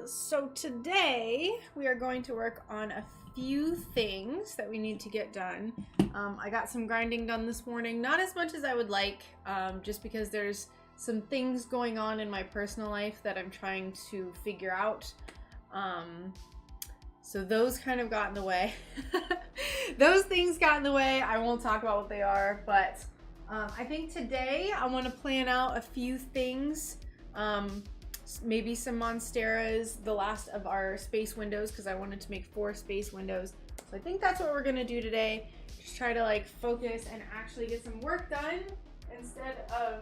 So today we are going to work on a few things that we need to get done. I got some grinding done this morning, not as much as I would like, just because there's some things going on in my personal life that I'm trying to figure out. So those kind of got in the way. Those things got in the way. I won't talk about what they are, but I think today I want to plan out a few things. Maybe some monsteras, the last of our space windows, because I wanted to make 4 space windows. So I think that's what we're gonna do today. Just try to like focus and actually get some work done instead of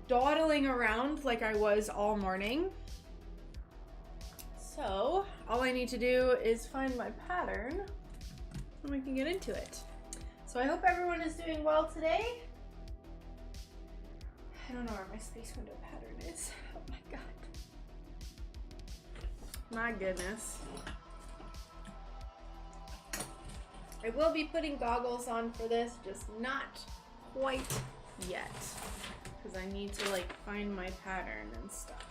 dawdling around like I was all morning. So all I need to do is find my pattern and we can get into it. So I hope everyone is doing well today. I don't know where my space window pattern is. Oh my god. My goodness. I will be putting goggles on for this, just not quite yet. Because I need to like find my pattern and stuff.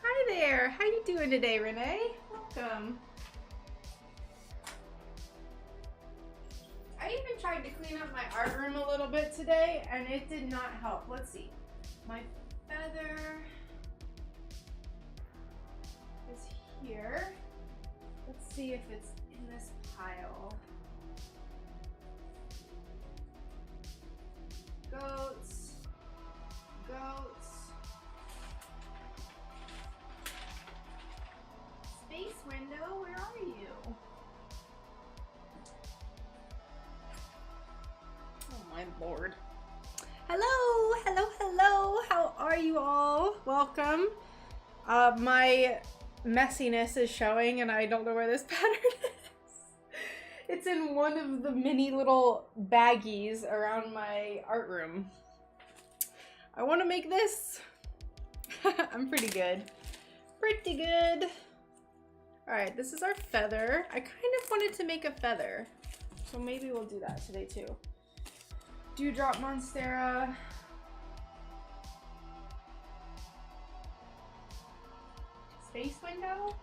Hi there, how you doing today, Renee? Welcome. I even tried to clean up my art room a little bit today and it did not help. Let's see. My feather is here. Let's see if it's in this pile. Goats. Goats. Space window, where are you? Oh my lord. Hello, hello, hello. How are you all? Welcome. My messiness is showing and I don't know where this pattern is. It's in one of the mini little baggies around my art room. I want to make this. I'm pretty good. Pretty good. Alright, this is our feather. I kind of wanted to make a feather. So maybe we'll do that today too. Dewdrop monstera. Space window?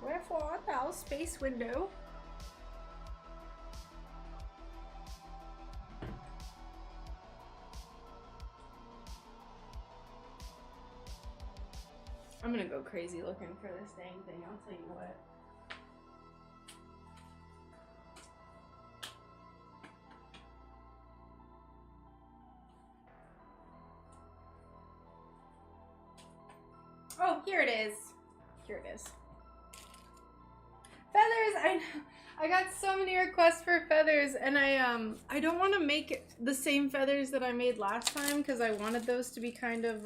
Wherefore art thou, space window? I'm gonna go crazy looking for this dang thing, I'll tell you what. Oh, here it is. Here it is. Feathers! I got so many requests for feathers and I don't want to make the same feathers that I made last time because I wanted those to be kind of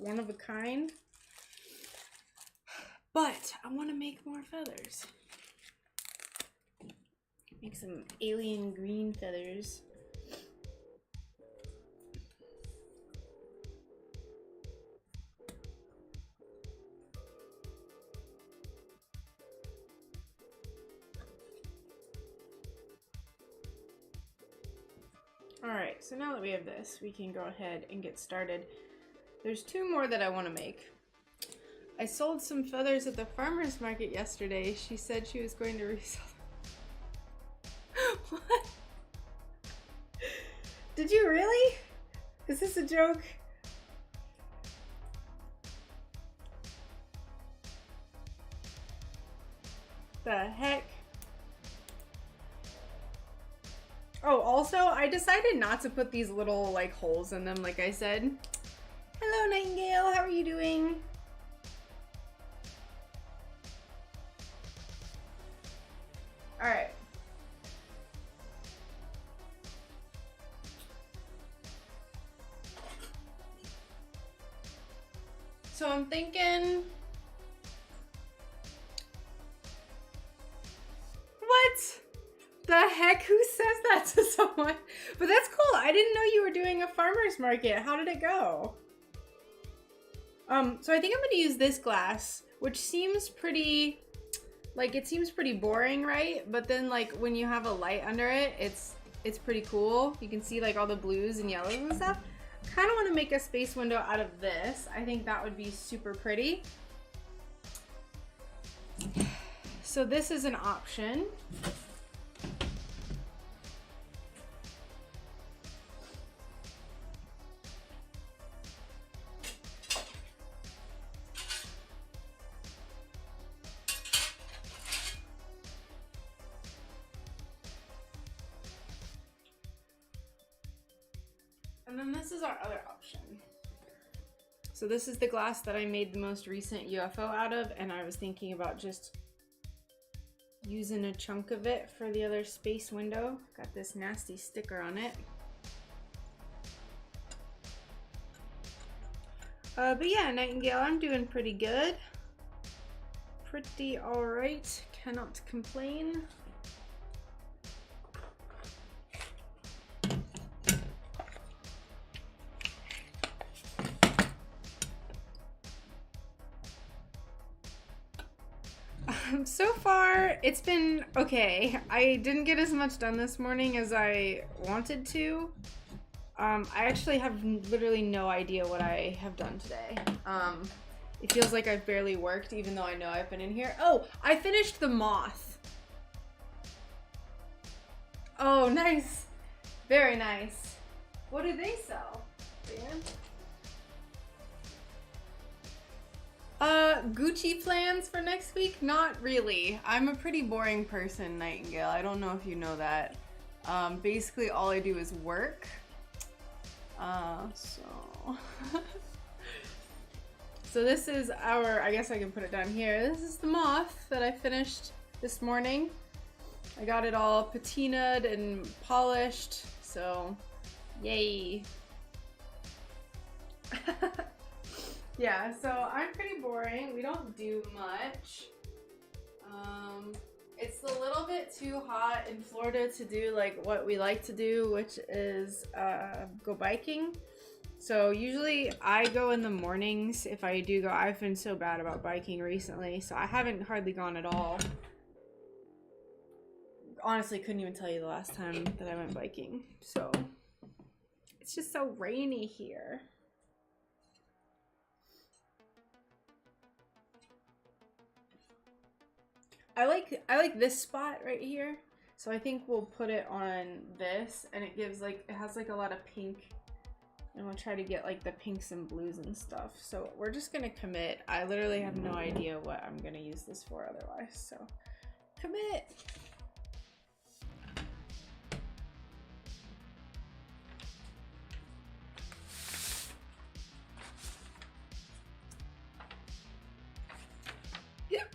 one of a kind. But I want to make more feathers. Make some alien green feathers. Alright, so now that we have this, we can go ahead and get started. There's 2 more that I want to make. I sold some feathers at the farmer's market yesterday. She said she was going to resell them. What? Did you really? Is this a joke? The heck? Oh, also, I decided not to put these little, like, holes in them, like I said. Hello, Nightingale. How are you doing? Alright. So I'm thinking... What? The heck? Who says that to someone? But that's cool. I didn't know you were doing a farmer's market. How did it go? So I think I'm going to use this glass, which seems pretty, like, it seems pretty boring, right? But then, like, when you have a light under it, it's pretty cool. You can see, like, all the blues and yellows and stuff. kind of want to make a space window out of this. I think that would be super pretty. So this is an option. And then this is our other option. So this is the glass that I made the most recent UFO out of, and I was thinking about just using a chunk of it for the other space window. Got this nasty sticker on it. But yeah, Nightingale, I'm doing pretty good. Pretty alright, cannot complain. So far, it's been okay. I didn't get as much done this morning as I wanted to. I actually have literally no idea what I have done today. It feels like I've barely worked, even though I know I've been in here. Oh, I finished the moth. Oh, nice. Very nice. What do they sell, Dan? Gucci plans for next week? Not really. I'm a pretty boring person, Nightingale. I don't know if you know that. Basically all I do is work. So this is our, I guess I can put it down here. This is the moth that I finished this morning. I got it all patinaed and polished, so yay. Yeah, so I'm pretty boring. We don't do much. It's a little bit too hot in Florida to do like what we like to do, which is go biking. So usually I go in the mornings if I do go. I've been so bad about biking recently, so I haven't hardly gone at all. Honestly, couldn't even tell you the last time that I went biking. So it's just so rainy here. I like this spot right here, so I think we'll put it on this, and it gives like, it has like a lot of pink, and we'll try to get like the pinks and blues and stuff. So we're just gonna commit. I literally have no idea what I'm gonna use this for otherwise, so commit. Yep.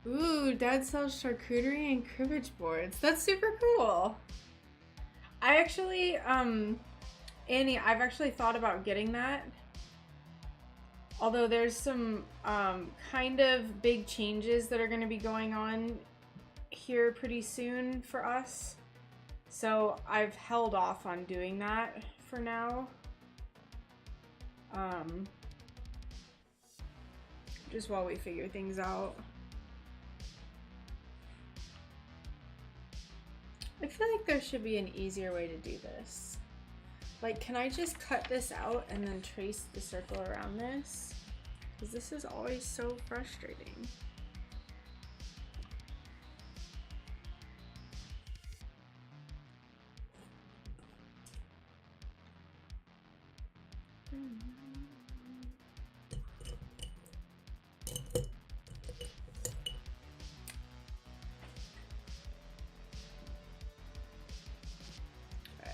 Ooh, Dad sells charcuterie and cribbage boards. That's super cool. I actually, Annie, I've actually thought about getting that. Although there's some kind of big changes that are going to be going on here pretty soon for us. So I've held off on doing that for now. Just while we figure things out. I feel like there should be an easier way to do this. Like, can I just cut this out and then trace the circle around this? Because this is always so frustrating.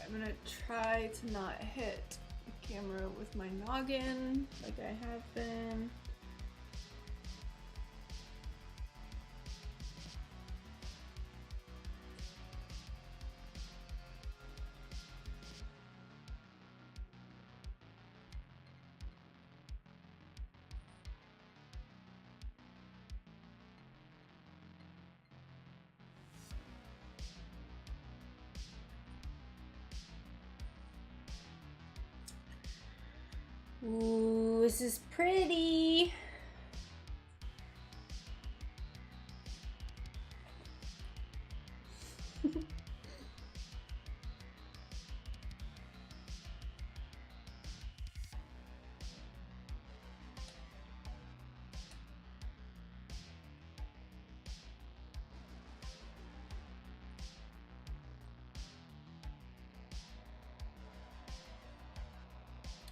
I'm gonna try to not hit the camera with my noggin like I have been. Ooh, this is pretty.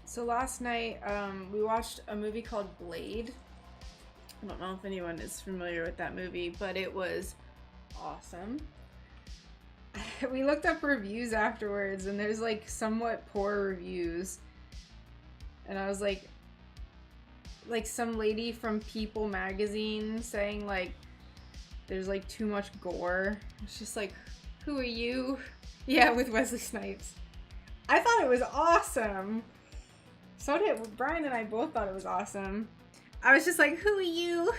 So last night, we watched a movie called Blade. I don't know if anyone is familiar with that movie, but it was awesome. We looked up reviews afterwards, and there's like somewhat poor reviews. And I was like some lady from People magazine saying like there's like too much gore. It's just like, who are you? Yeah, with Wesley Snipes. I thought it was awesome. So did Brian, and I both thought it was awesome. I was just like, who are you?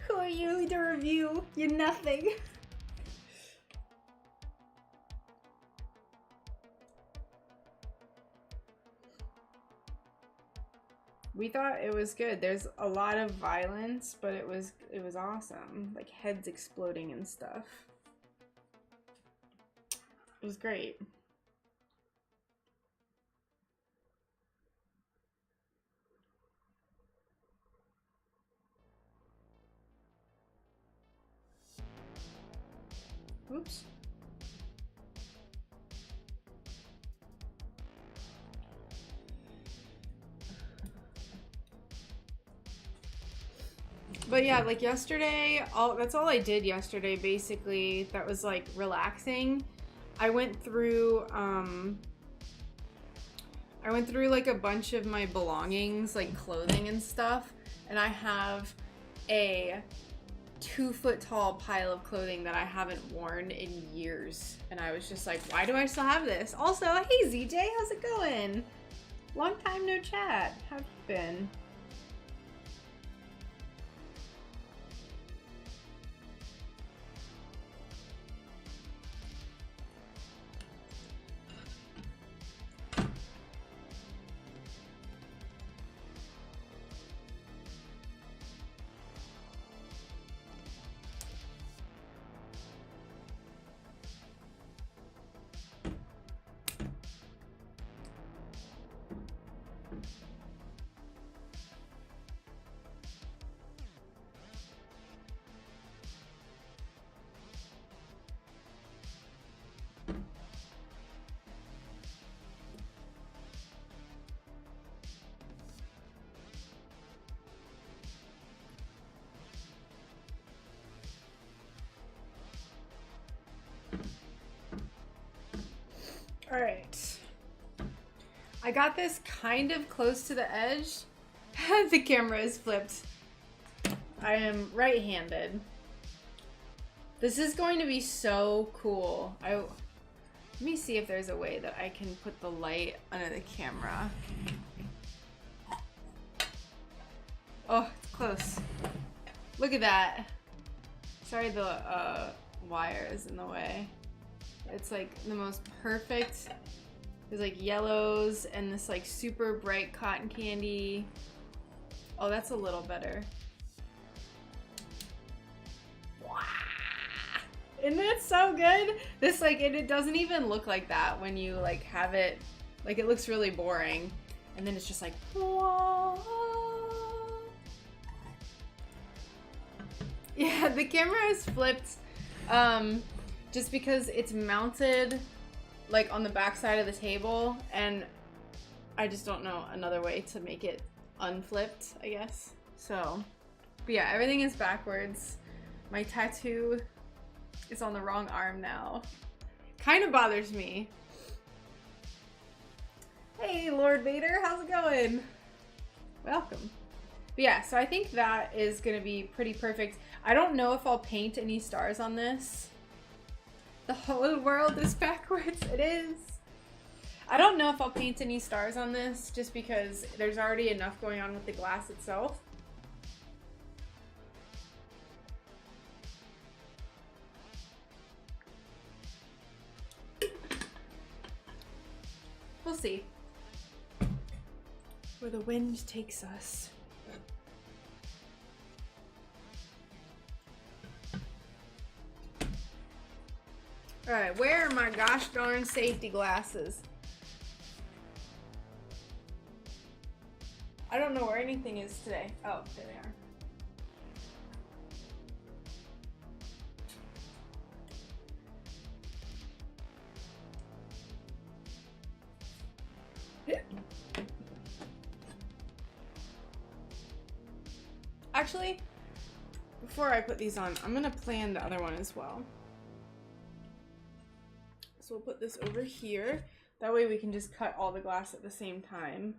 Who are you to review? You're nothing. We thought it was good. There's a lot of violence, but it was awesome. Like heads exploding and stuff. It was great. Oops. But yeah, like yesterday, that's all I did yesterday basically. That was like relaxing. I went through like a bunch of my belongings, like clothing and stuff, and I have a 2-foot tall pile of clothing that I haven't worn in years. And I was just like, why do I still have this? Also, hey ZJ, how's it going? Long time no chat. How have you been? All right. I got this kind of close to the edge. The camera is flipped. I am right-handed. This is going to be so cool. Let me see if there's a way that I can put the light under the camera. Oh, it's close. Look at that. Sorry, the wire is in the way. It's like the most perfect. There's like yellows and this like super bright cotton candy. Oh, that's a little better. Wow. Isn't it so good? This like, it doesn't even look like that when you like have it. Like it looks really boring. And then it's just like, whoa. Yeah, the camera is flipped. Just because it's mounted like on the back side of the table, and I just don't know another way to make it unflipped, I guess. So, but yeah, everything is backwards. My tattoo is on the wrong arm now. Kind of bothers me. Hey, Lord Vader, how's it going? Welcome. But yeah, so I think that is gonna be pretty perfect. I don't know if I'll paint any stars on this. The whole world is backwards. It is. I don't know if I'll paint any stars on this just because there's already enough going on with the glass itself. We'll see. Where the wind takes us. Alright, where are my gosh darn safety glasses? I don't know where anything is today. Oh, there they are. Actually, before I put these on, I'm gonna plan the other one as well. So we'll put this over here. That way we can just cut all the glass at the same time.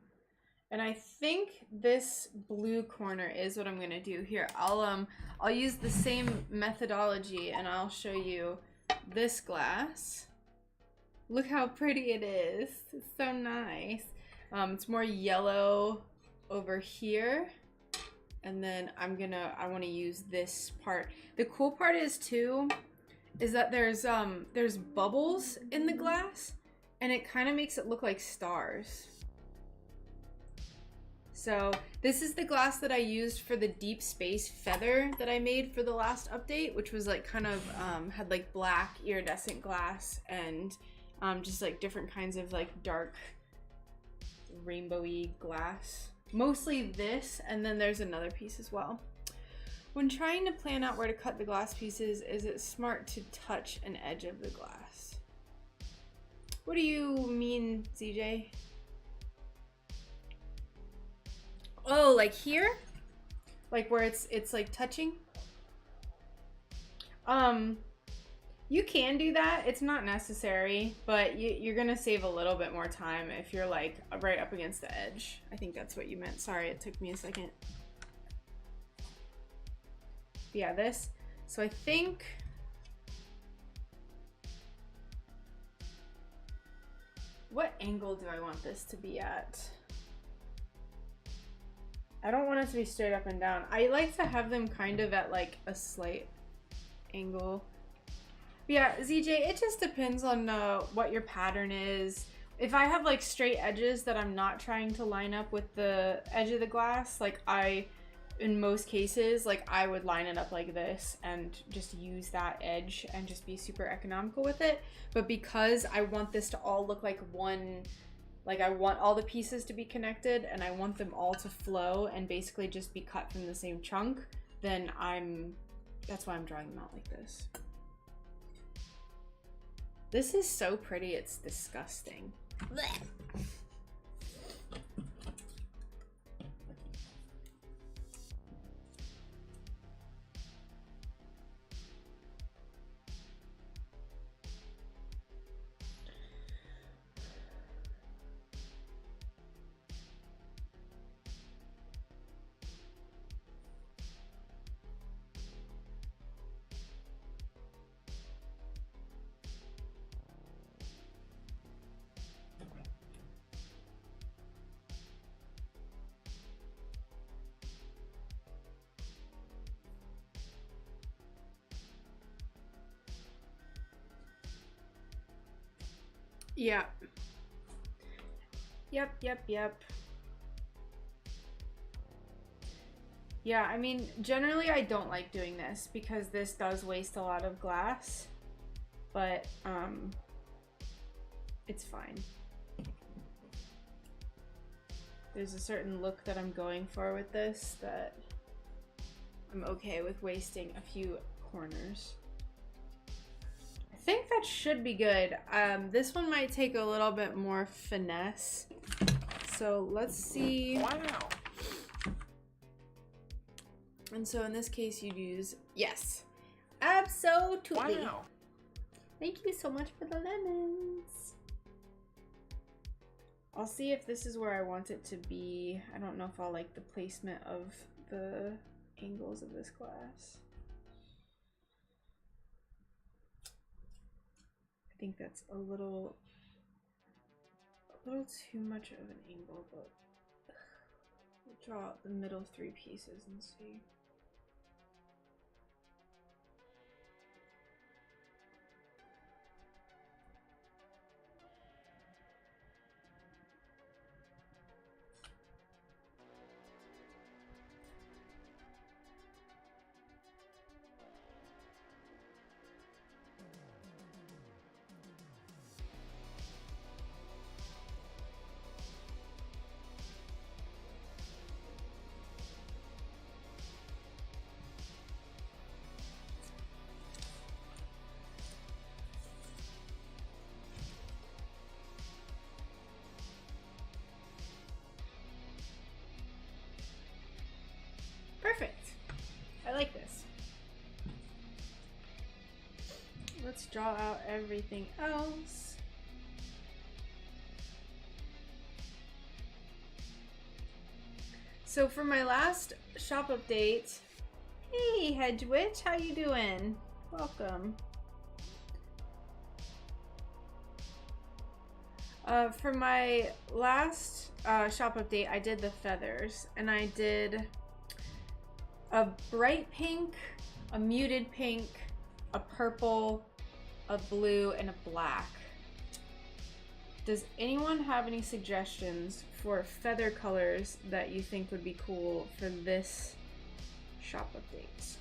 And I think this blue corner is what I'm gonna do here. I'll use the same methodology and I'll show you this glass. Look how pretty it is. It's so nice. It's more yellow over here. And then I want to use this part. The cool part is too, is that there's bubbles in the glass and it kind of makes it look like stars. So this is the glass that I used for the deep space feather that I made for the last update, which was like kind of had like black iridescent glass and just like different kinds of like dark rainbowy glass. Mostly this, and then there's another piece as well. When trying to plan out where to cut the glass pieces, is it smart to touch an edge of the glass? What do you mean, CJ? Oh, like here? Like where it's like touching? You can do that. It's not necessary, but you're gonna save a little bit more time if you're like right up against the edge. I think that's what you meant. Sorry, it took me a second. Yeah, this. So I think what angle do I want this to be at? I don't want it to be straight up and down. I like to have them kind of at like a slight angle. Yeah, ZJ, it just depends on what your pattern is. If I have like straight edges that I'm not trying to line up with the edge of the glass, like in most cases, like I would line it up like this and just use that edge and just be super economical with it. But because I want this to all look like one, like I want all the pieces to be connected and I want them all to flow and basically just be cut from the same chunk, then that's why I'm drawing them out like this. This is so pretty, it's disgusting. Blech. Yeah. Yep. Yeah, I mean, generally I don't like doing this because this does waste a lot of glass, but it's fine. There's a certain look that I'm going for with this that I'm okay with wasting a few corners. I think that should be good. This one might take a little bit more finesse. So let's see. Wow. And so in this case you'd use, yes, absolutely. Wow. Thank you so much for the lemons. I'll see if this is where I want it to be. I don't know if I'll like the placement of the angles of this glass. I think that's a little too much of an angle, but we'll draw out the middle three pieces and see. draw out everything else. So for my last shop update, hey Hedge Witch, how you doing? Welcome. For my last shop update, I did the feathers, and I did a bright pink, a muted pink, a purple, a blue, and a black. Does anyone have any suggestions for feather colors that you think would be cool for this shop update?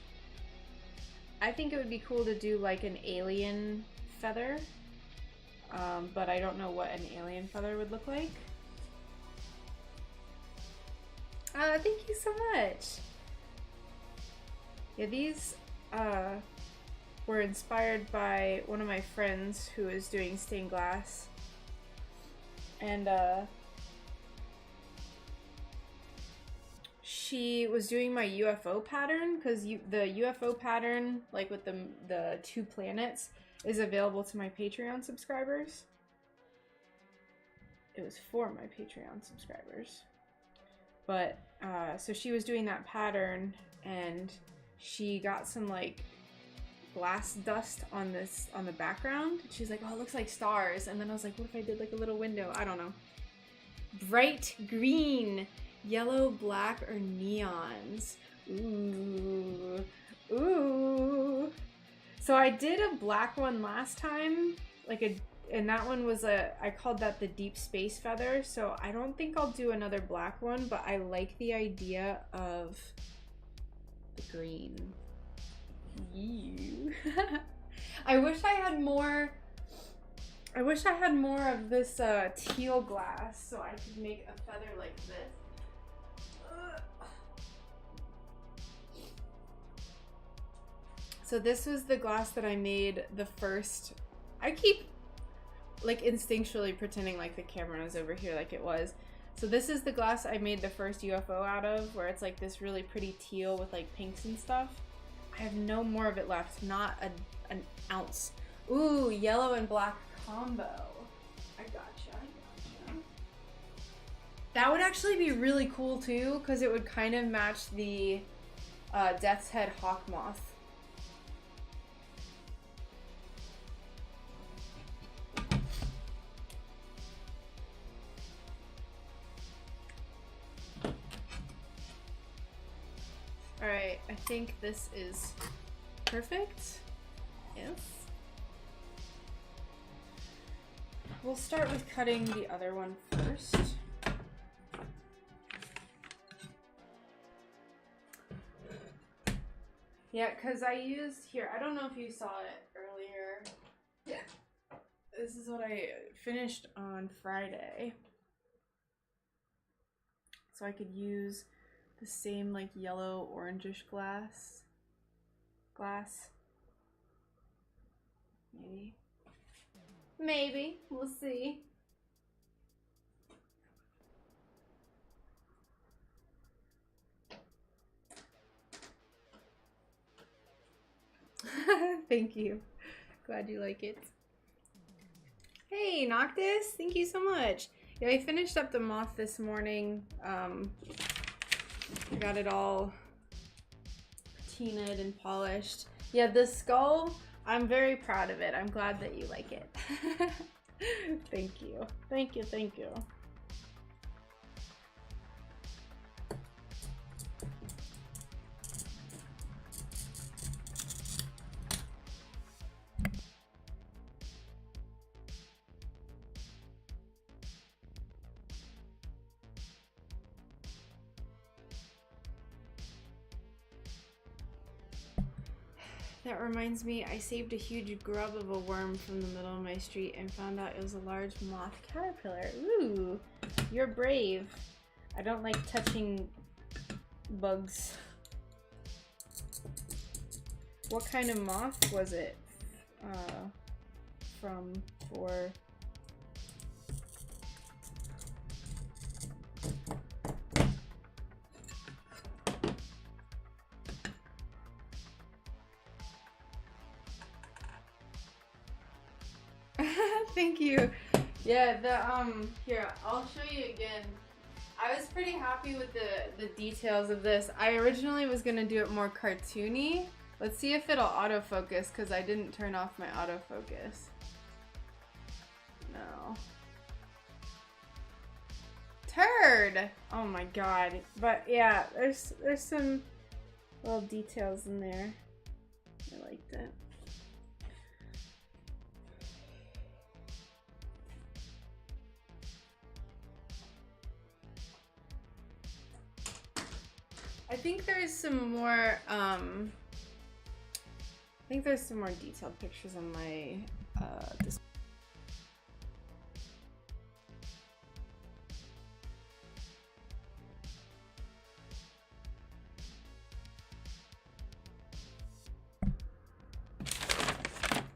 I think it would be cool to do like an alien feather, but I don't know what an alien feather would look like. Thank you so much. Yeah, these were inspired by one of my friends who is doing stained glass. And she was doing my UFO pattern, because the UFO pattern, like with the 2 planets, is available to my Patreon subscribers. It was for my Patreon subscribers. But so she was doing that pattern, and she got some like glass dust on the background. She's like, oh, it looks like stars. And then I was like, what if I did like a little window? I don't know. Bright green, yellow, black, or neons. Ooh. Ooh. So I did a black one last time, and that one was I called that the deep space feather. So I don't think I'll do another black one, but I like the idea of the green. Ew. I wish I had more of this teal glass so I could make a feather like this. So this was the glass that I made the first. I keep like instinctually pretending like the camera is over here like it was. So this is the glass I made the first UFO out of, where it's like this really pretty teal with like pinks and stuff. I have no more of it left, not an ounce. Ooh, yellow and black combo. I gotcha. That would actually be really cool too, because it would kind of match the Death's Head hawk moth. Alright, I think this is perfect. Yes. We'll start with cutting the other one first. Yeah, because I used here, I don't know if you saw it earlier. Yeah. This is what I finished on Friday. So I could use the same like yellow orangish glass. Maybe. We'll see. Thank you. Glad you like it. Hey, Noctis, thank you so much. Yeah, I finished up the moth this morning. I got it all patinaed and polished. Yeah, the skull, I'm very proud of it. I'm glad that you like it. Thank you. Thank you, thank you. That reminds me, I saved a huge grub of a worm from the middle of my street and found out it was a large moth caterpillar. Ooh, you're brave. I don't like touching bugs. What kind of moth was it from? Thank you. Yeah, here, I'll show you again. I was pretty happy with the details of this. I originally was gonna do it more cartoony. Let's see if it'll autofocus, because I didn't turn off my autofocus. No. Turd! Oh my god. But yeah, there's some little details in there. I liked it. I think there's some more detailed pictures on my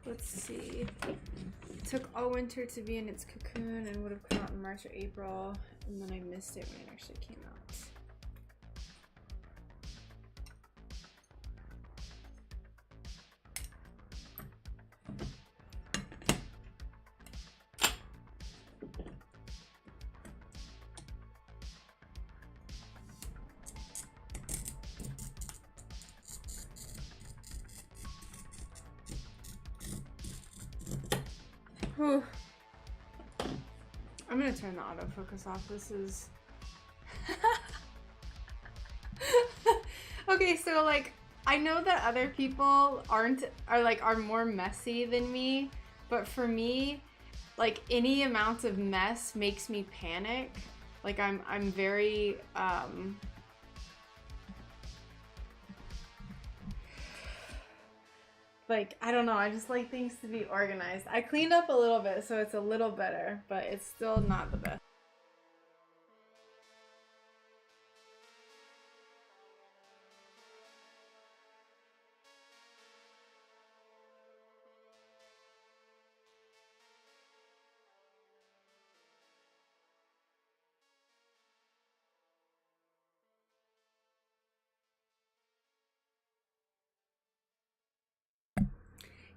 let's see. It took all winter to be in its cocoon and would have come out in March or April, and then I missed it when it actually came out. Whew. I'm gonna turn the autofocus off. This is okay. So like, I know that other people are more messy than me, but for me, like any amount of mess makes me panic. Like I'm very like, I don't know, I just like things to be organized. I cleaned up a little bit, so it's a little better, but it's still not the best.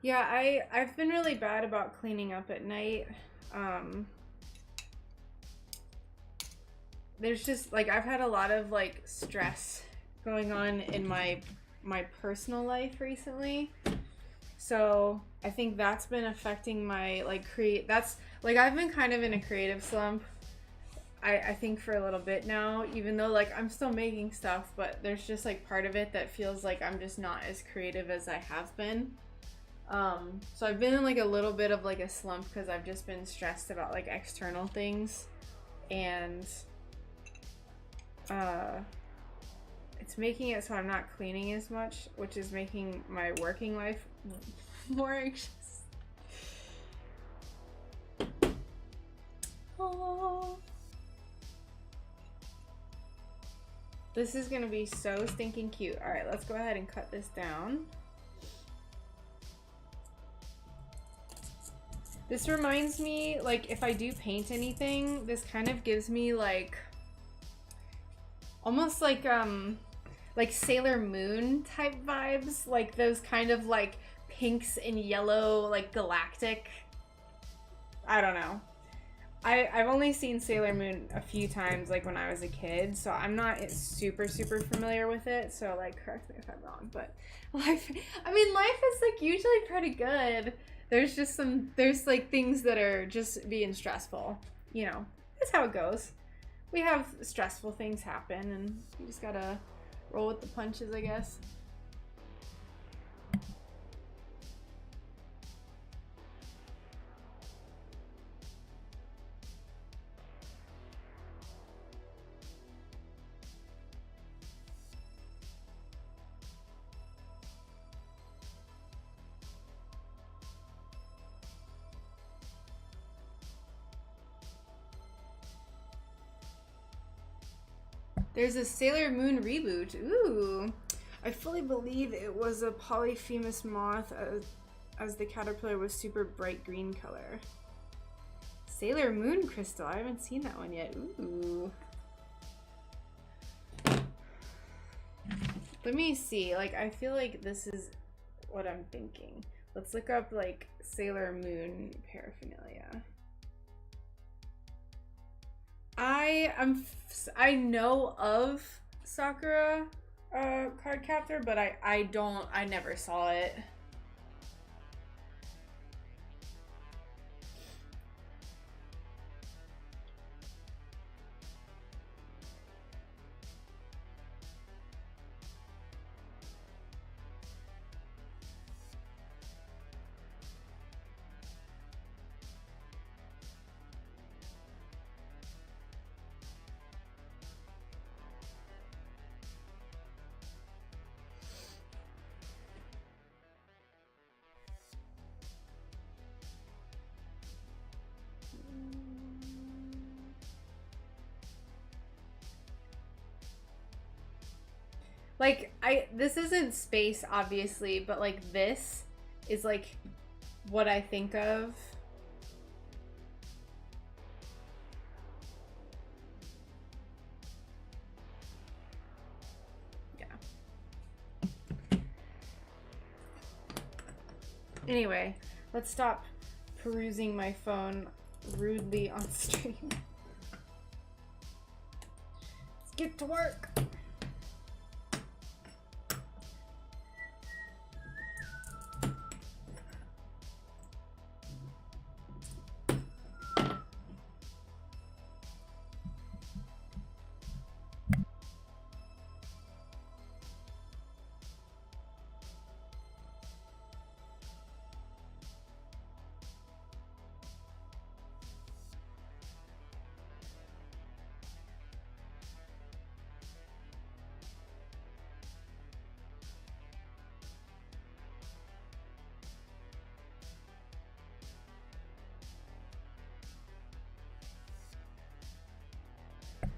Yeah, I've been really bad about cleaning up at night. There's just like, I've had a lot of like stress going on in my personal life recently. So I think that's been affecting my like I've been kind of in a creative slump. I think for a little bit now, even though like I'm still making stuff, but there's just like part of it that feels like I'm just not as creative as I have been. So I've been in like a little bit of like a slump because I've just been stressed about like external things, and it's making it so I'm not cleaning as much, which is making my working life more anxious. Oh. This is gonna be so stinking cute. All right, let's go ahead and cut this down. This reminds me, like, if I do paint anything, this kind of gives me like almost like Sailor Moon type vibes, like those kind of like pinks and yellow, like galactic. I don't know. I've only seen Sailor Moon a few times, like when I was a kid, so I'm not super familiar with it. So like, correct me if I'm wrong, but life is like usually pretty good. There's like things that are just being stressful, you know. That's how it goes. We have stressful things happen, and you just gotta roll with the punches, I guess. There's a Sailor Moon reboot. Ooh. I fully believe it was a polyphemus moth as the caterpillar was super bright green color. Sailor Moon crystal. I haven't seen that one yet. Ooh. Let me see. Like, I feel like this is what I'm thinking. Let's look up like Sailor Moon paraphernalia. I know of Sakura card captor, but I never saw it. Like, this isn't space, obviously, but like this is like what I think of. Yeah. Anyway, let's stop perusing my phone rudely on stream. Let's get to work.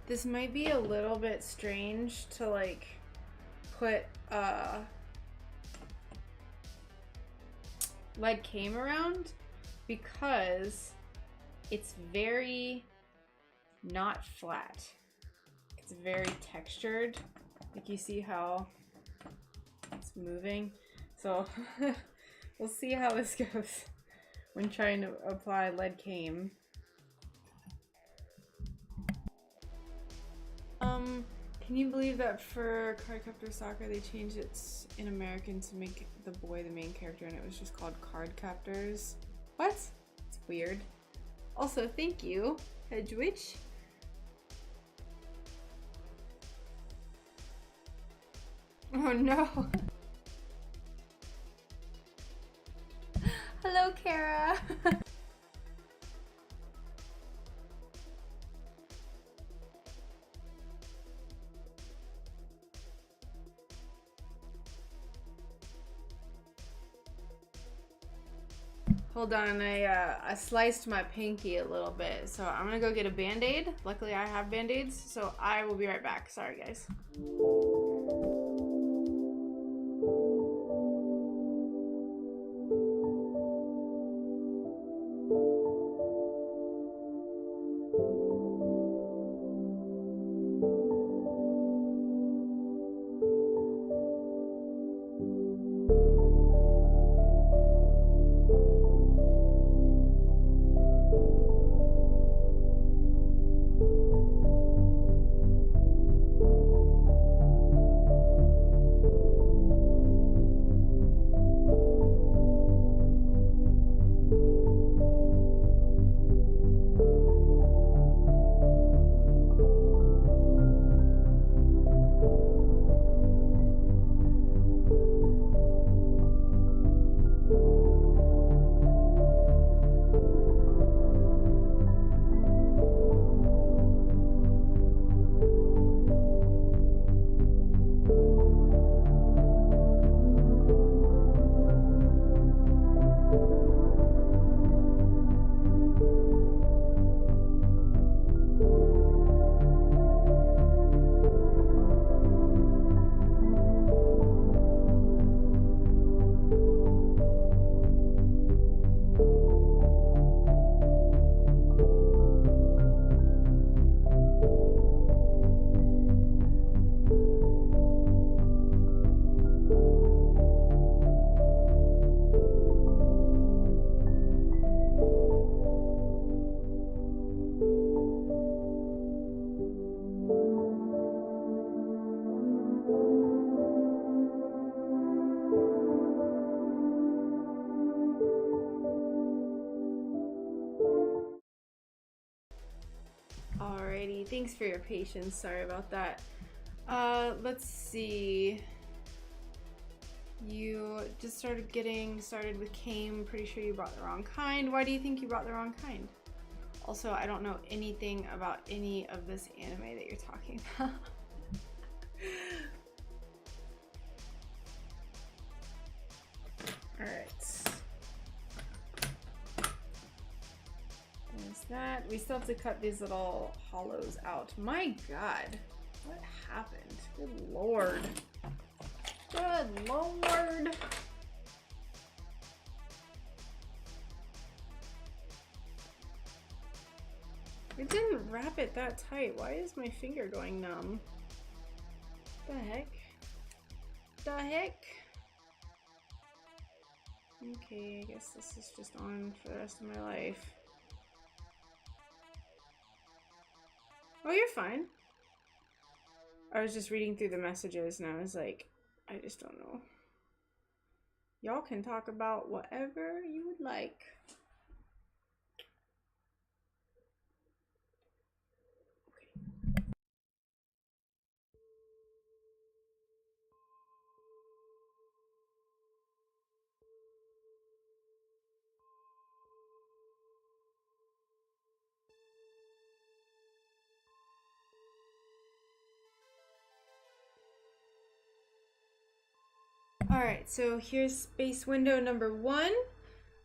This might be a little bit strange to like put lead came around because it's very not flat. It's very textured. Like you see how it's moving. So we'll see how this goes when trying to apply lead came. Can you believe that for Cardcaptor Soccer they changed it in American to make the boy the main character and it was just called Cardcaptors? What? It's weird. Also, thank you, Hedgewitch. Oh no. Hello, Kara. Hold on, I sliced my pinky a little bit, so I'm gonna go get a band-aid. Luckily I have band-aids, so I will be right back. Sorry, guys. Thanks for your patience. Sorry about that. Let's see. You just getting started with Came. Pretty sure you brought the wrong kind. Why do you think you brought the wrong kind? Also, I don't know anything about any of this anime that you're talking about. Alright. There's that. We still have to cut these little hollows out. My god. What happened? Good lord. Good lord. It didn't wrap it that tight. Why is my finger going numb? The heck? The heck? Okay, I guess this is just on for the rest of my life. Oh, you're fine. I was just reading through the messages and I was like, I just don't know. Y'all can talk about whatever you would like. Alright, so here's space window number 1.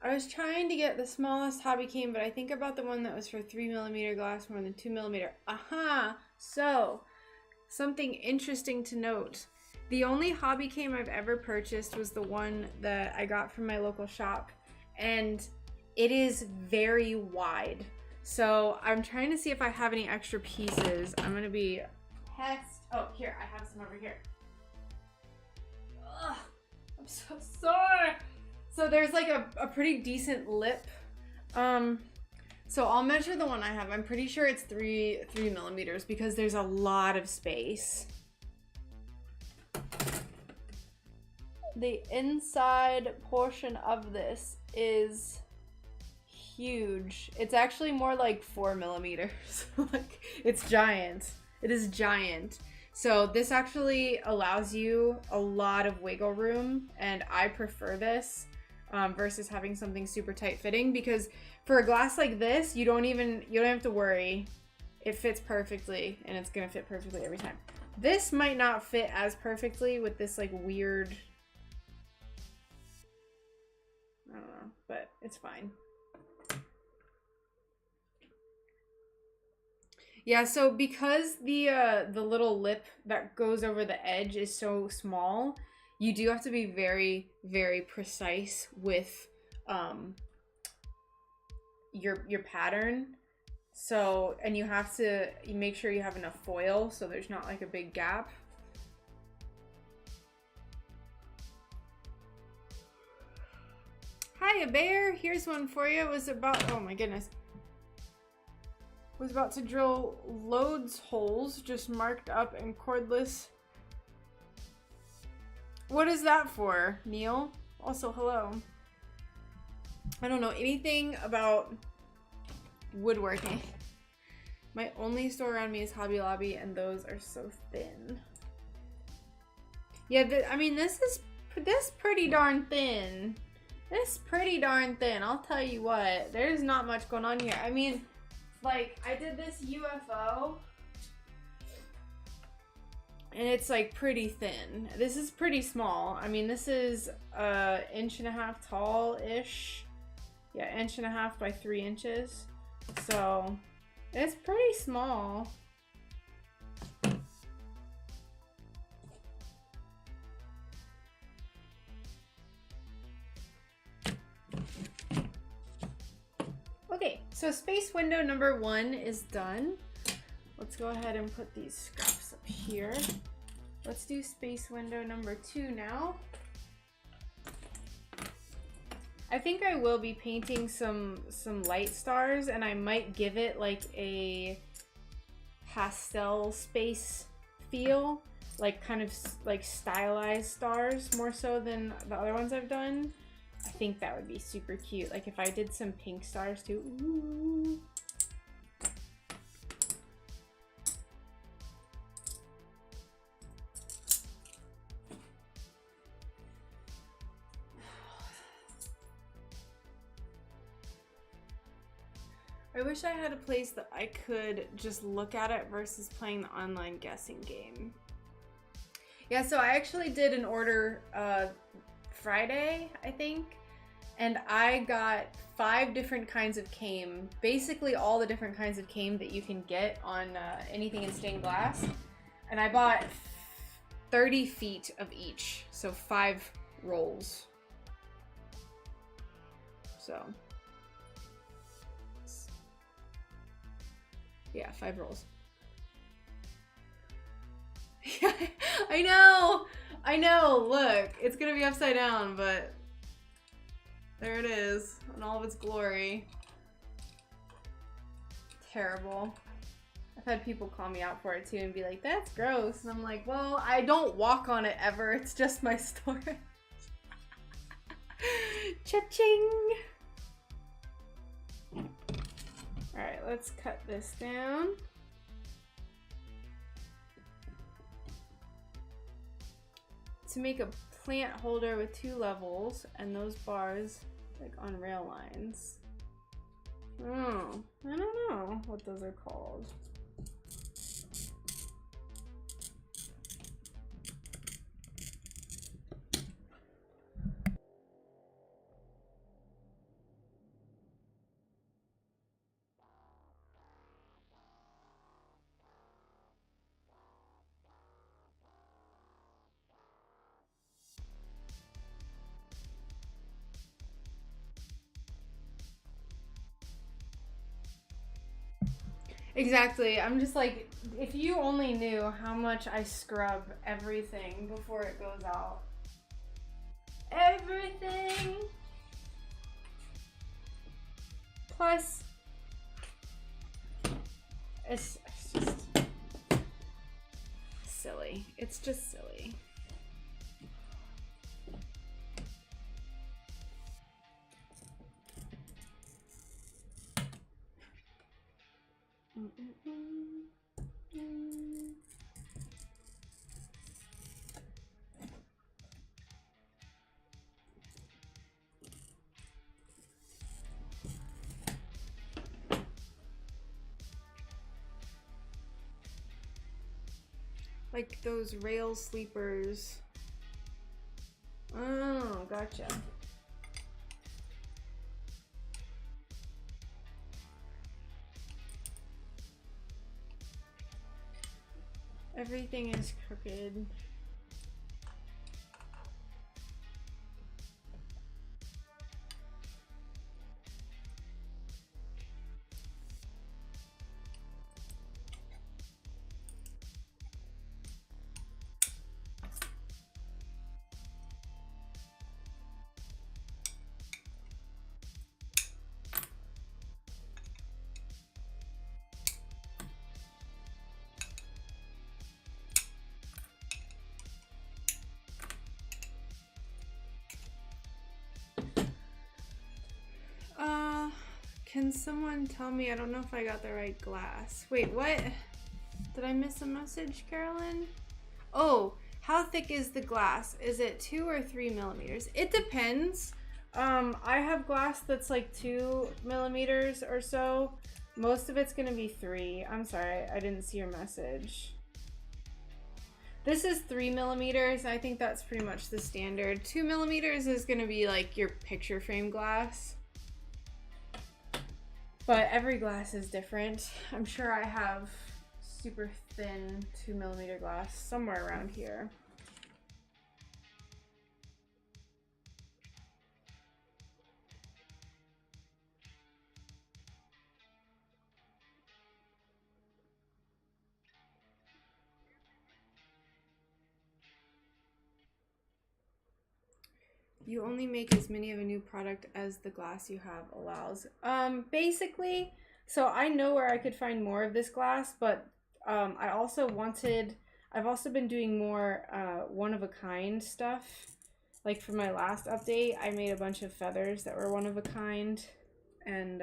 I was trying to get the smallest hobby cane, but I think about the one that was for 3mm glass more than 2mm. Aha! So, something interesting to note. The only hobby cane I've ever purchased was the one that I got from my local shop, and it is very wide. So, I'm trying to see if I have any extra pieces. I'm gonna be pest. Oh, here, I have some over here. Ugh. I'm so sorry. So there's like a pretty decent lip. So I'll measure the one I have. I'm pretty sure it's 3mm because there's a lot of space. The inside portion of this is huge. It's actually more like 4mm. Like, it's giant. It is giant. So this actually allows you a lot of wiggle room, and I prefer this versus having something super tight fitting, because for a glass like this, you don't have to worry. It fits perfectly, and it's gonna fit perfectly every time. This might not fit as perfectly with this like weird, I don't know, but it's fine. Yeah, so because the little lip that goes over the edge is so small, you do have to be very, very precise with your pattern. So, and you make sure you have enough foil so there's not like a big gap. Hiya, bear. Here's one for you. It was about, oh my goodness. Was about to drill loads holes, just marked up and cordless. What is that for, Neil? Also, hello. I don't know anything about woodworking. My only store around me is Hobby Lobby, and those are so thin. Yeah, I mean, this pretty darn thin. This pretty darn thin. I'll tell you what. There's not much going on here. I mean, like, I did this UFO, and it's like pretty thin. This is pretty small. I mean, this is 1.5 inches tall-ish. Yeah, 1.5 inches by 3 inches. So it's pretty small. Okay, so space window number 1 is done. Let's go ahead and put these scraps up here. Let's do space window number 2 now. I think I will be painting some light stars, and I might give it like a pastel space feel, like kind of like stylized stars more so than the other ones I've done. I think that would be super cute. Like if I did some pink stars too. Ooh. I wish I had a place that I could just look at it versus playing the online guessing game. Yeah, so I actually did an order Friday, I think, and I got 5 different kinds of came. Basically all the different kinds of came that you can get on anything in stained glass. And I bought 30 feet of each, so 5 rolls. So, yeah, 5 rolls. Yeah, I know, look, it's gonna be upside down, but there it is in all of its glory. Terrible. I've had people call me out for it too and be like, that's gross. And I'm like, well, I don't walk on it ever. It's just my storage. Cha-ching! Alright, let's cut this down. To make a plant holder with 2 levels and those bars like on rail lines. Oh, I don't know what those are called. Exactly. I'm just like, if you only knew how much I scrub everything before it goes out. Everything! Plus, it's just silly. It's just silly. Like those rail sleepers. Oh, gotcha. Everything is crooked. Can someone tell me? I don't know if I got the right glass. Wait, what? Did I miss a message, Carolyn? Oh, how thick is the glass? Is it 2 or 3 millimeters? It depends. I have glass that's like 2 millimeters or so. Most of it's gonna be 3. I'm sorry, I didn't see your message. This is 3 millimeters. I think that's pretty much the standard. 2 millimeters is gonna be like your picture frame glass. But every glass is different. I'm sure I have super thin 2 millimeter glass somewhere around here. You only make as many of a new product as the glass you have allows. Basically, so I know where I could find more of this glass, but I've also been doing more one-of-a-kind stuff. Like for my last update, I made a bunch of feathers that were one-of-a-kind, and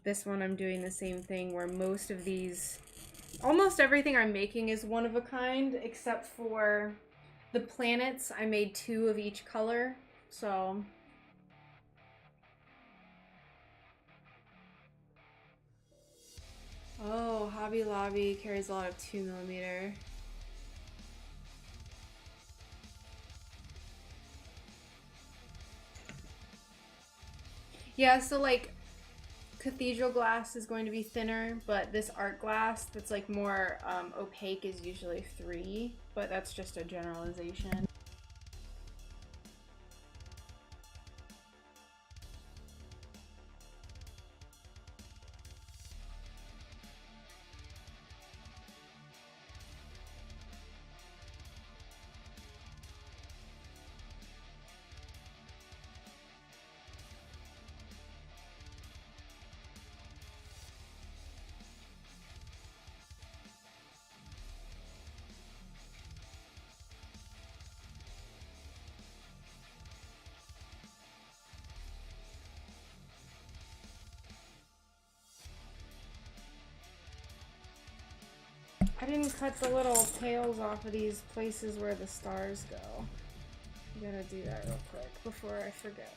this one I'm doing the same thing where almost everything I'm making is one-of-a-kind, except for the planets. I made 2 of each color, so. Oh, Hobby Lobby carries a lot of 2mm. Yeah, so like cathedral glass is going to be thinner, but this art glass that's like more opaque is usually 3, but that's just a generalization. I didn't cut the little tails off of these places where the stars go. I'm gonna do that real quick before I forget.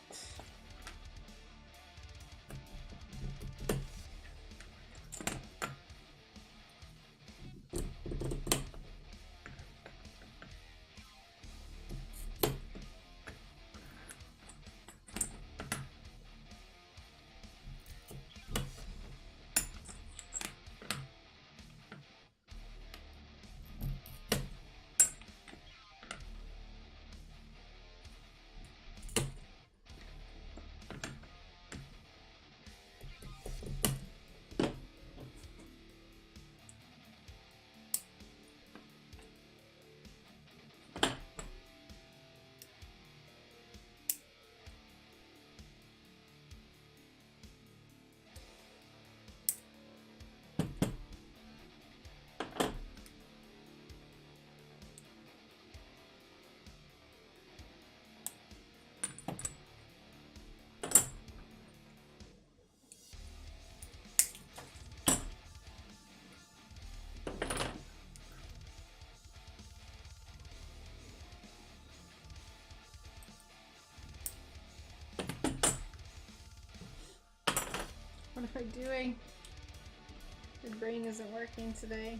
What am I doing? My brain isn't working today.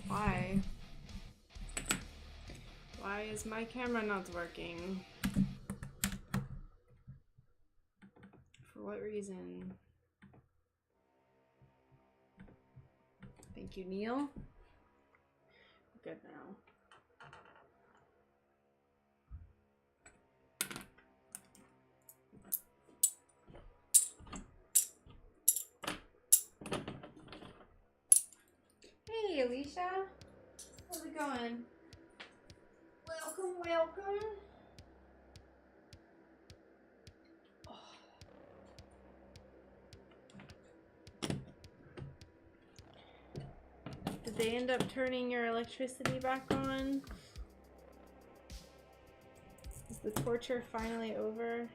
Why? Why is my camera not working? For what reason? Thank you, Neil. Good now. Hey, Alicia. How's it going? Welcome, welcome. Did they end up turning your electricity back on? Is the torture finally over?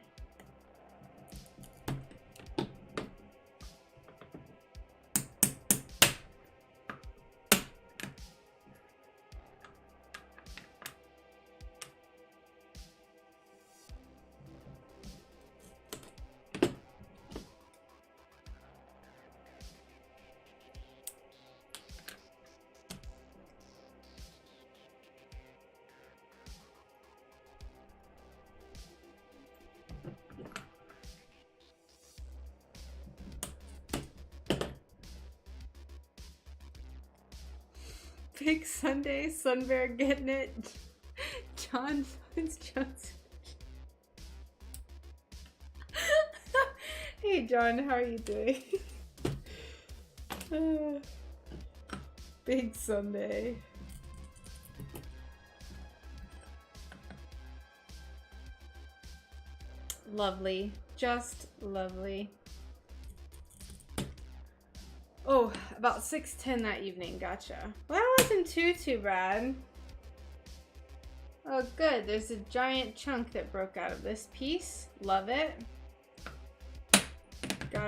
Big Sunday, Sunbear getting it. John finds Jones. Hey John, how are you doing? Big Sunday. Lovely. Just lovely. Oh, about 6:10 that evening. Gotcha. Well, that wasn't too bad. Oh, good. There's a giant chunk that broke out of this piece. Love it.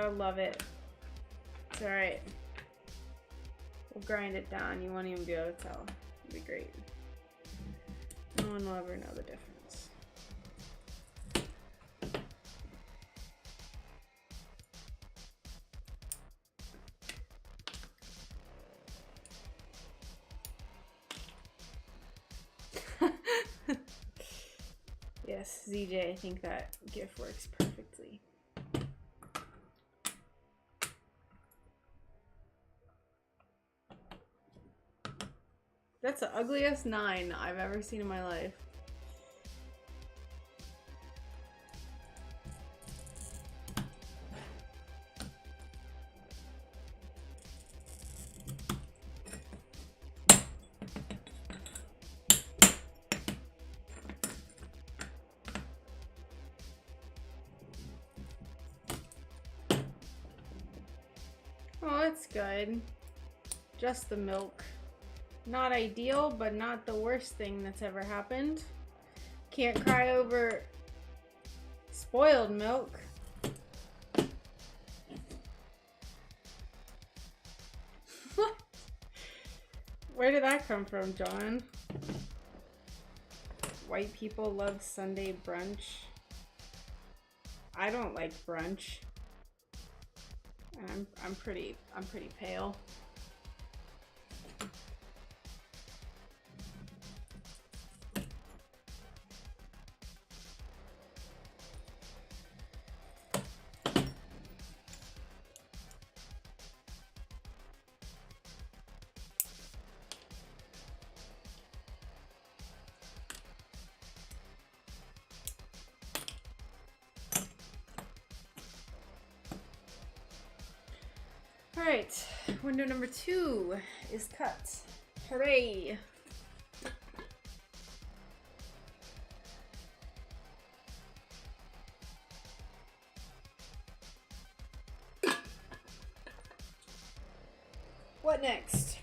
I love it. It's alright. We'll grind it down. You won't even be able to tell. It'll be great. No one will ever know the difference. Yes, ZJ, I think that GIF works perfectly. That's the ugliest 9 I've ever seen in my life. Oh, that's good. Just the milk. Not ideal, but not the worst thing that's ever happened. Can't cry over spoiled milk. What? Where did that come from, John? White people love Sunday brunch. I don't like brunch. And I'm pretty pale. Alright, window number 2 is cut. Hooray! What next?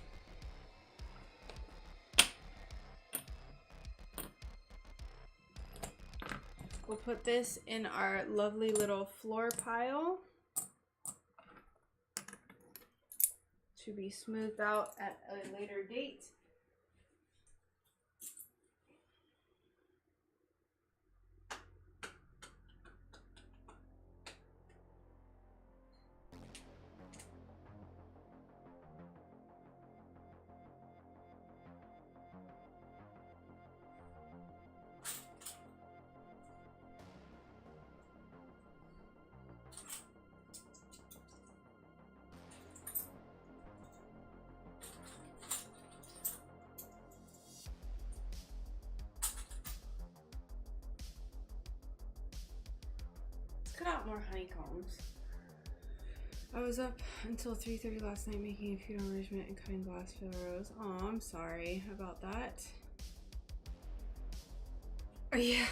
We'll put this in our lovely little floor pile to be smoothed out at a later date. Cut out more honeycombs. I was up until 3:30 last night making a feud arrangement and cutting glass for the rose. Oh, I'm sorry about that. Oh, yeah.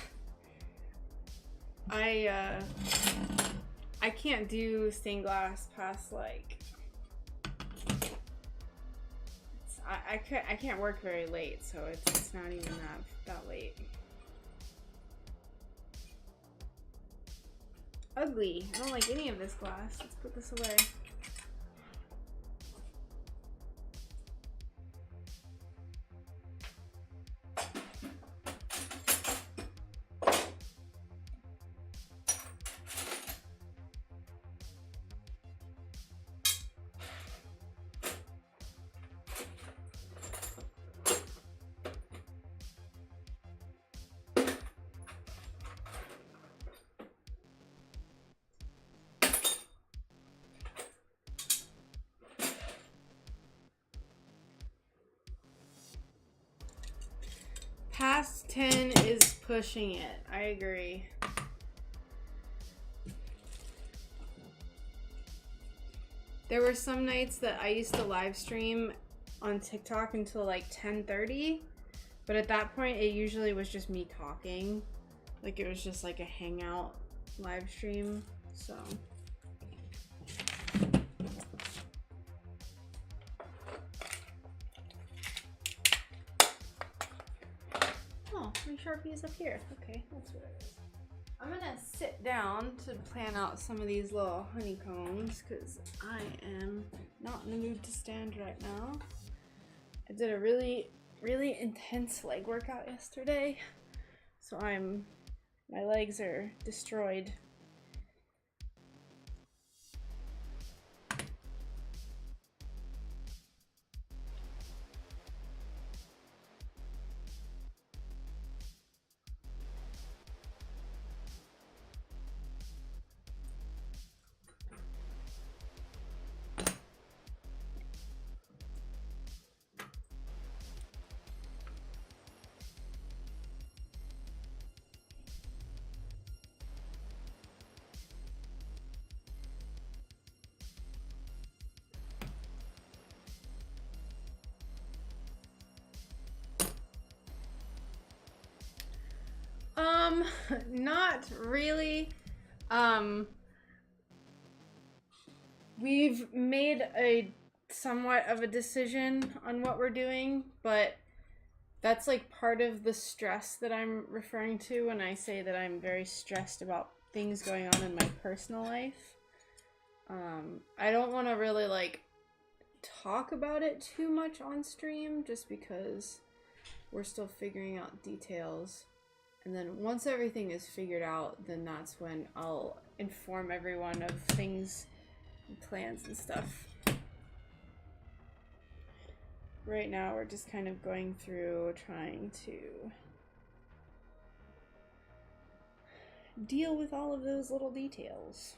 I can't do stained glass past like I can't work very late, so it's not even that late. Ugly. I don't like any of this glass. Let's put this away. Past 10 is pushing it. I agree. There were some nights that I used to live stream on TikTok until like 10:30, but at that point it usually was just me talking. Like it was just like a hangout live stream, so. Oh, my Sharpie is up here. Okay, that's what it is. I'm gonna sit down to plan out some of these little honeycombs because I am not in the mood to stand right now. I did a really intense leg workout yesterday, so my legs are destroyed. Not really. We've made a somewhat of a decision on what we're doing, but that's like part of the stress that I'm referring to when I say that I'm very stressed about things going on in my personal life. I don't want to really like talk about it too much on stream just because we're still figuring out details. And then once everything is figured out, then that's when I'll inform everyone of things and plans and stuff. Right now we're just kind of going through trying to deal with all of those little details.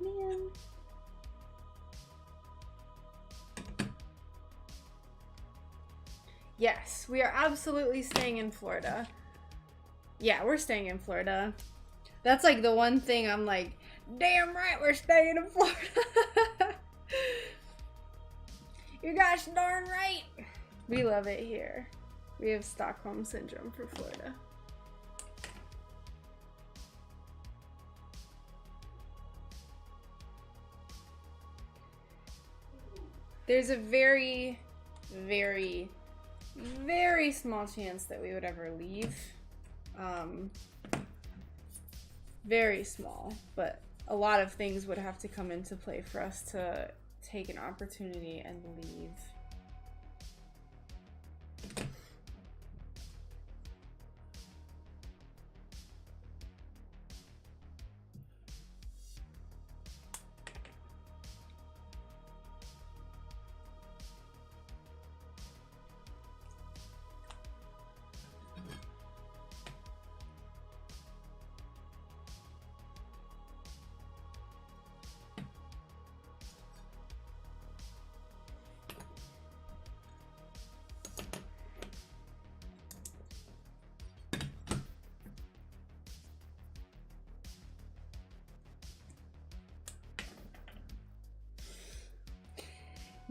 Man. Yes, we are absolutely staying in Florida. Yeah, we're staying in Florida. That's like the one thing I'm like, damn right we're staying in Florida. You gosh darn right. We love it here. We have Stockholm Syndrome for Florida. There's a very, very, very small chance that we would ever leave. Very small, but a lot of things would have to come into play for us to take an opportunity and leave.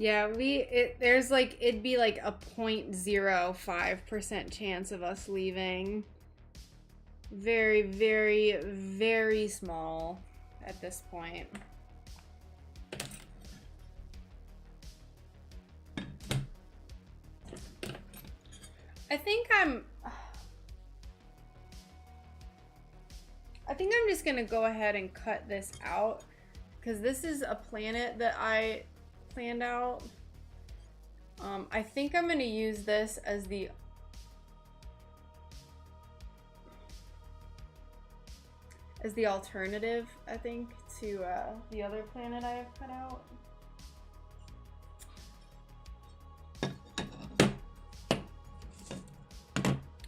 Yeah, there's like, it'd be like a 0.05% chance of us leaving. Very, very, very small at this point. I think I'm just gonna go ahead and cut this out because this is a planet that I planned out. I think I'm gonna use this as the alternative, I think, to the other planet I have cut out.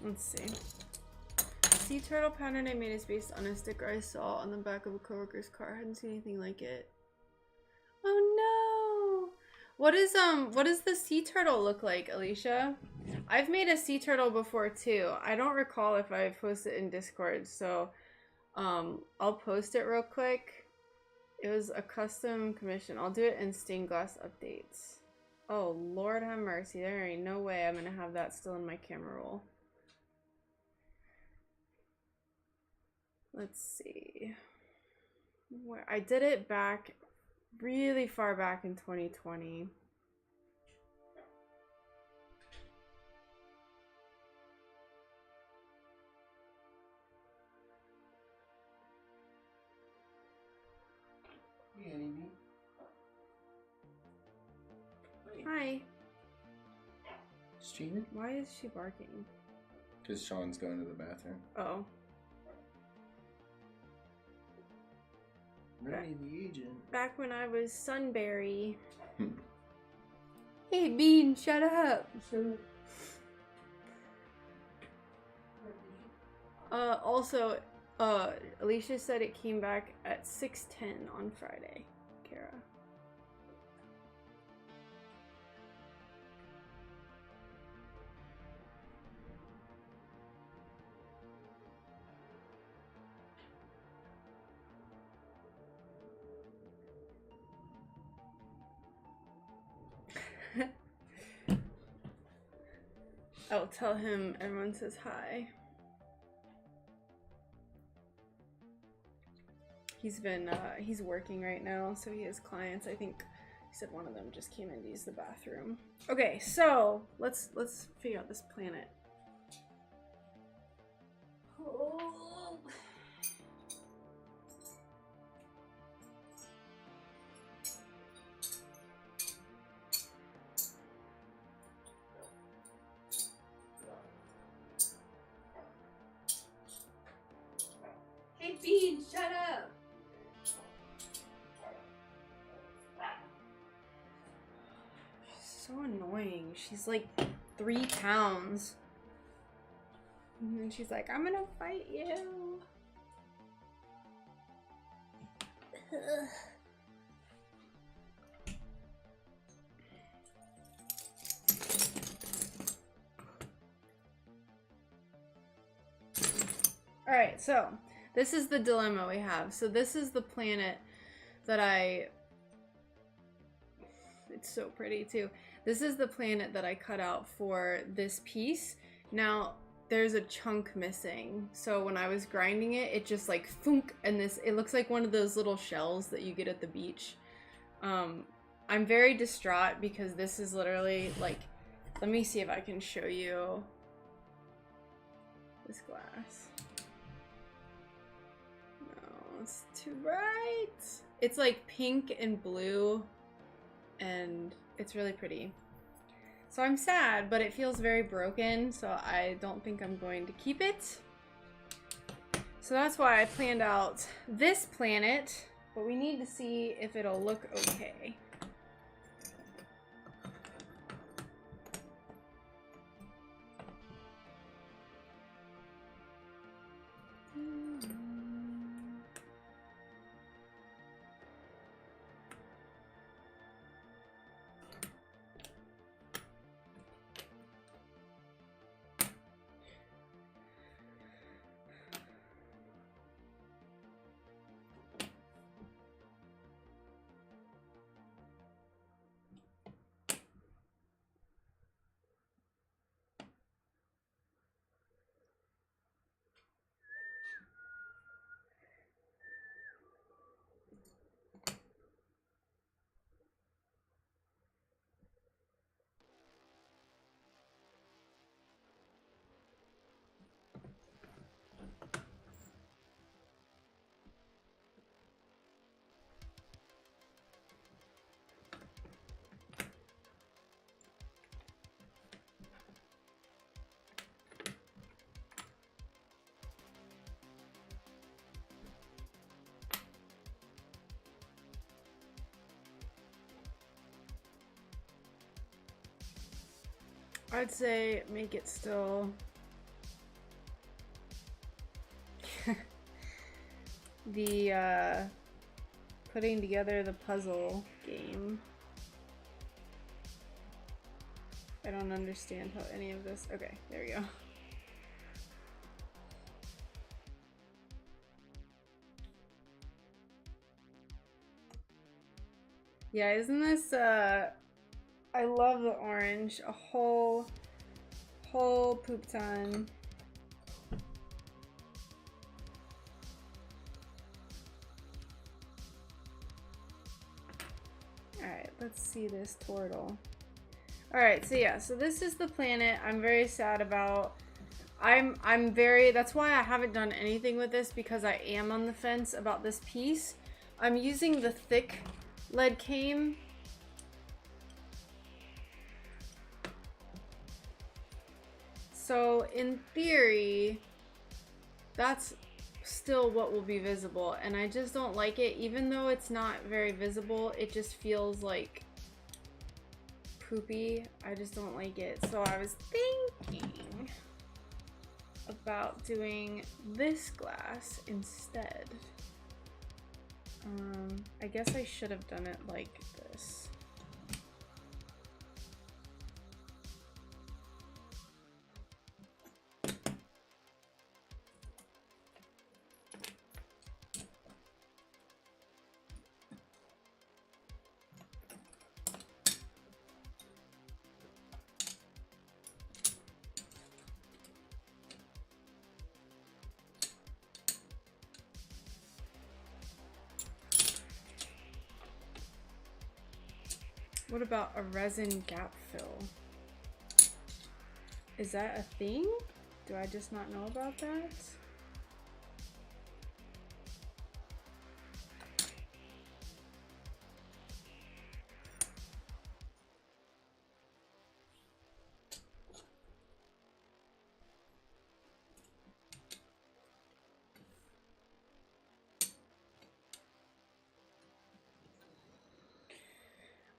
Let's see. Sea turtle pattern I made is based on a sticker I saw on the back of a coworker's car. I hadn't seen anything like it. Oh no! What does the sea turtle look like, Alicia? I've made a sea turtle before too. I don't recall if I posted it in Discord, so I'll post it real quick. It was a custom commission. I'll do it in stained glass updates. Oh, Lord have mercy. There ain't no way I'm gonna have that still in my camera roll. Let's see. Where I did it back really far back in 2020. Hey, Amy. Hi. Streaming? Why is she barking? Because Sean's going to the bathroom. Oh. Ray the agent. Back when I was Sunberry. Hey, Bean, shut up. Also, Alicia said it came back at 6:10 on Friday, Kara. I'll tell him everyone says hi. He's working right now, so he has clients. I think he said one of them just came in to use the bathroom. Okay, so let's figure out this planet. Oh. Hey, Bean, shut up! She's so annoying. She's like 3 pounds. And then she's like, I'm gonna fight you. Alright, so this is the dilemma we have. So this is the planet that it's so pretty too. This is the planet that I cut out for this piece. Now, there's a chunk missing. So when I was grinding it, it just like thunk, and it looks like one of those little shells that you get at the beach. I'm very distraught because this is literally like, let me see if I can show you this glass. No, it's too bright. It's like pink and blue, and it's really pretty. So I'm sad, but it feels very broken, so I don't think I'm going to keep it. So that's why I planned out this planet, but we need to see if it'll look okay. I'd say make it still the putting together the puzzle game. I don't understand how any of this. Okay, there we go. Yeah, isn't this I love the orange. A whole poop ton. see this turtle. Alright, so yeah, so this is the planet I'm very sad about. That's why I haven't done anything with this, because I am on the fence about this piece. I'm using the thick lead cane. So in theory, that's still what will be visible, and I just don't like it. Even though it's not very visible, it just feels like poopy. I just don't like it. So I was thinking about doing this glass instead. I guess I should have done it like this. What about a resin gap fill? Is that a thing? Do I just not know about that?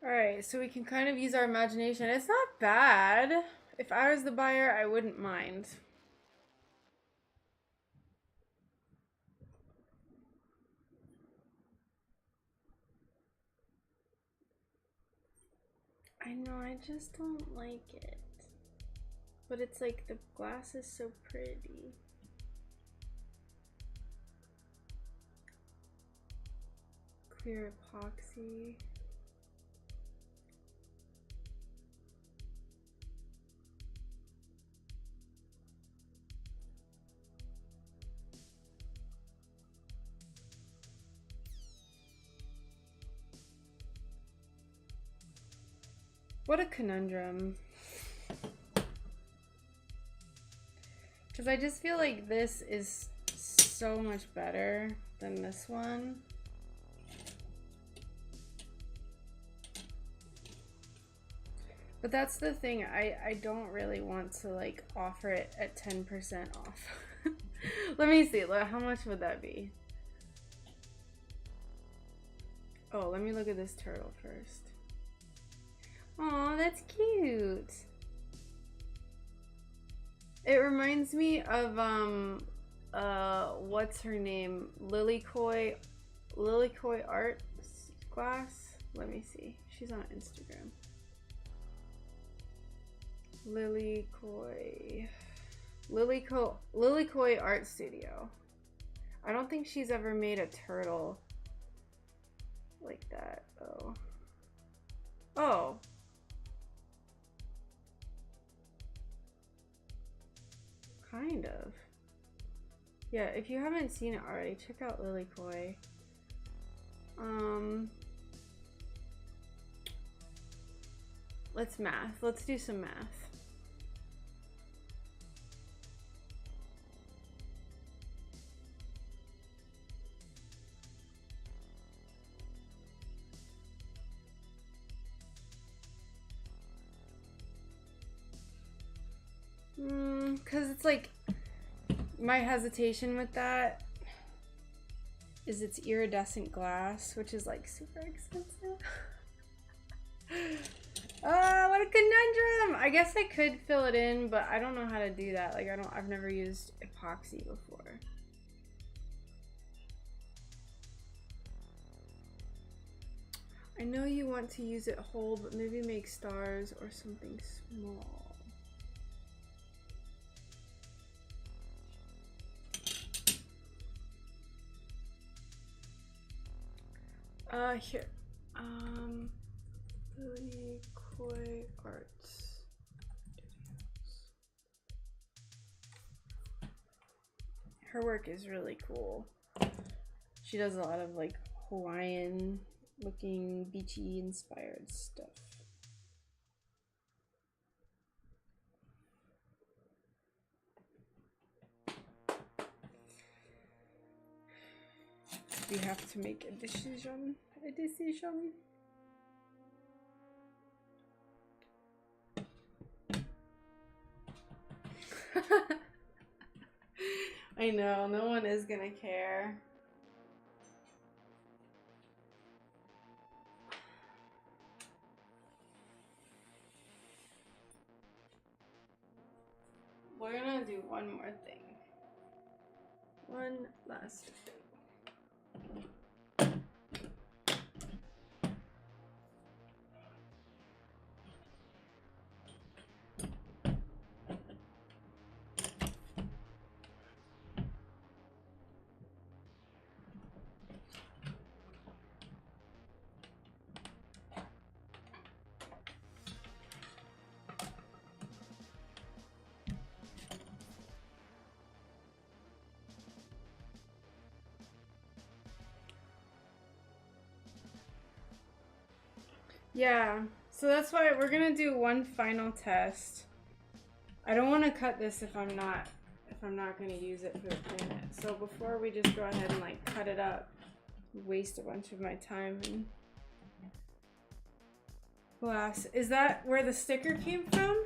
Alright, so we can kind of use our imagination. It's not bad. If I was the buyer, I wouldn't mind. I know, I just don't like it. But it's like the glass is so pretty. Clear epoxy. What a conundrum. Because I just feel like this is so much better than this one. But that's the thing, I don't really want to like offer it at 10% off. Let me see, how much would that be? Oh, let me look at this turtle first. Aw, that's cute. It reminds me of what's her name? Lilikoi art glass. Let me see. She's on Instagram. Lilikoi Art Studio. I don't think she's ever made a turtle like that. Oh. Kind of. Yeah, if you haven't seen it already, check out Lilikoi. Let's math. Let's do some math. Because it's like, my hesitation with that is it's iridescent glass, which is like super expensive. Oh, what a conundrum! I guess I could fill it in, but I don't know how to do that. Like, I've never used epoxy before. I know you want to use it whole, but maybe make stars or something small. Here. Lilikoi Arts. Her work is really cool. She does a lot of like Hawaiian looking beachy inspired stuff. We have to make a decision. A decision. I know, no one is gonna care. We're gonna do one more thing. One last thing. Yeah, so that's why we're gonna do one final test. I don't want to cut this if I'm not gonna use it for the planet. So before we just go ahead and like cut it up, waste a bunch of my time and glass. Is that where the sticker came from?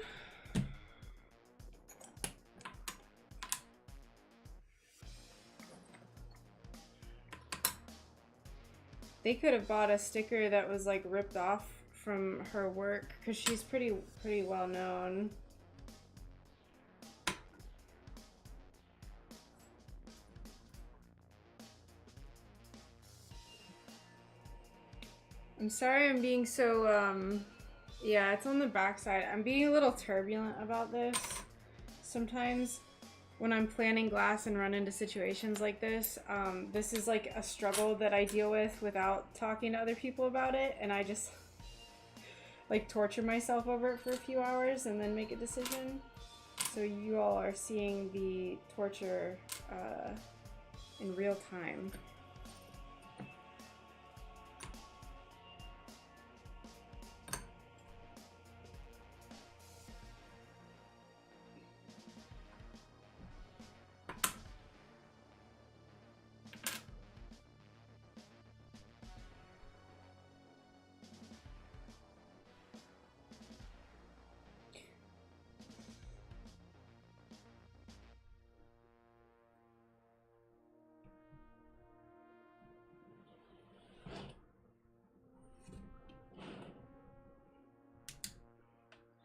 They could have bought a sticker that was like ripped off from her work because she's pretty well known. I'm sorry I'm being so yeah, it's on the back side. I'm being a little turbulent about this. Sometimes when I'm planning glass and run into situations like this, this is like a struggle that I deal with without talking to other people about it, and I just like torture myself over it for a few hours and then make a decision. So you all are seeing the torture in real time.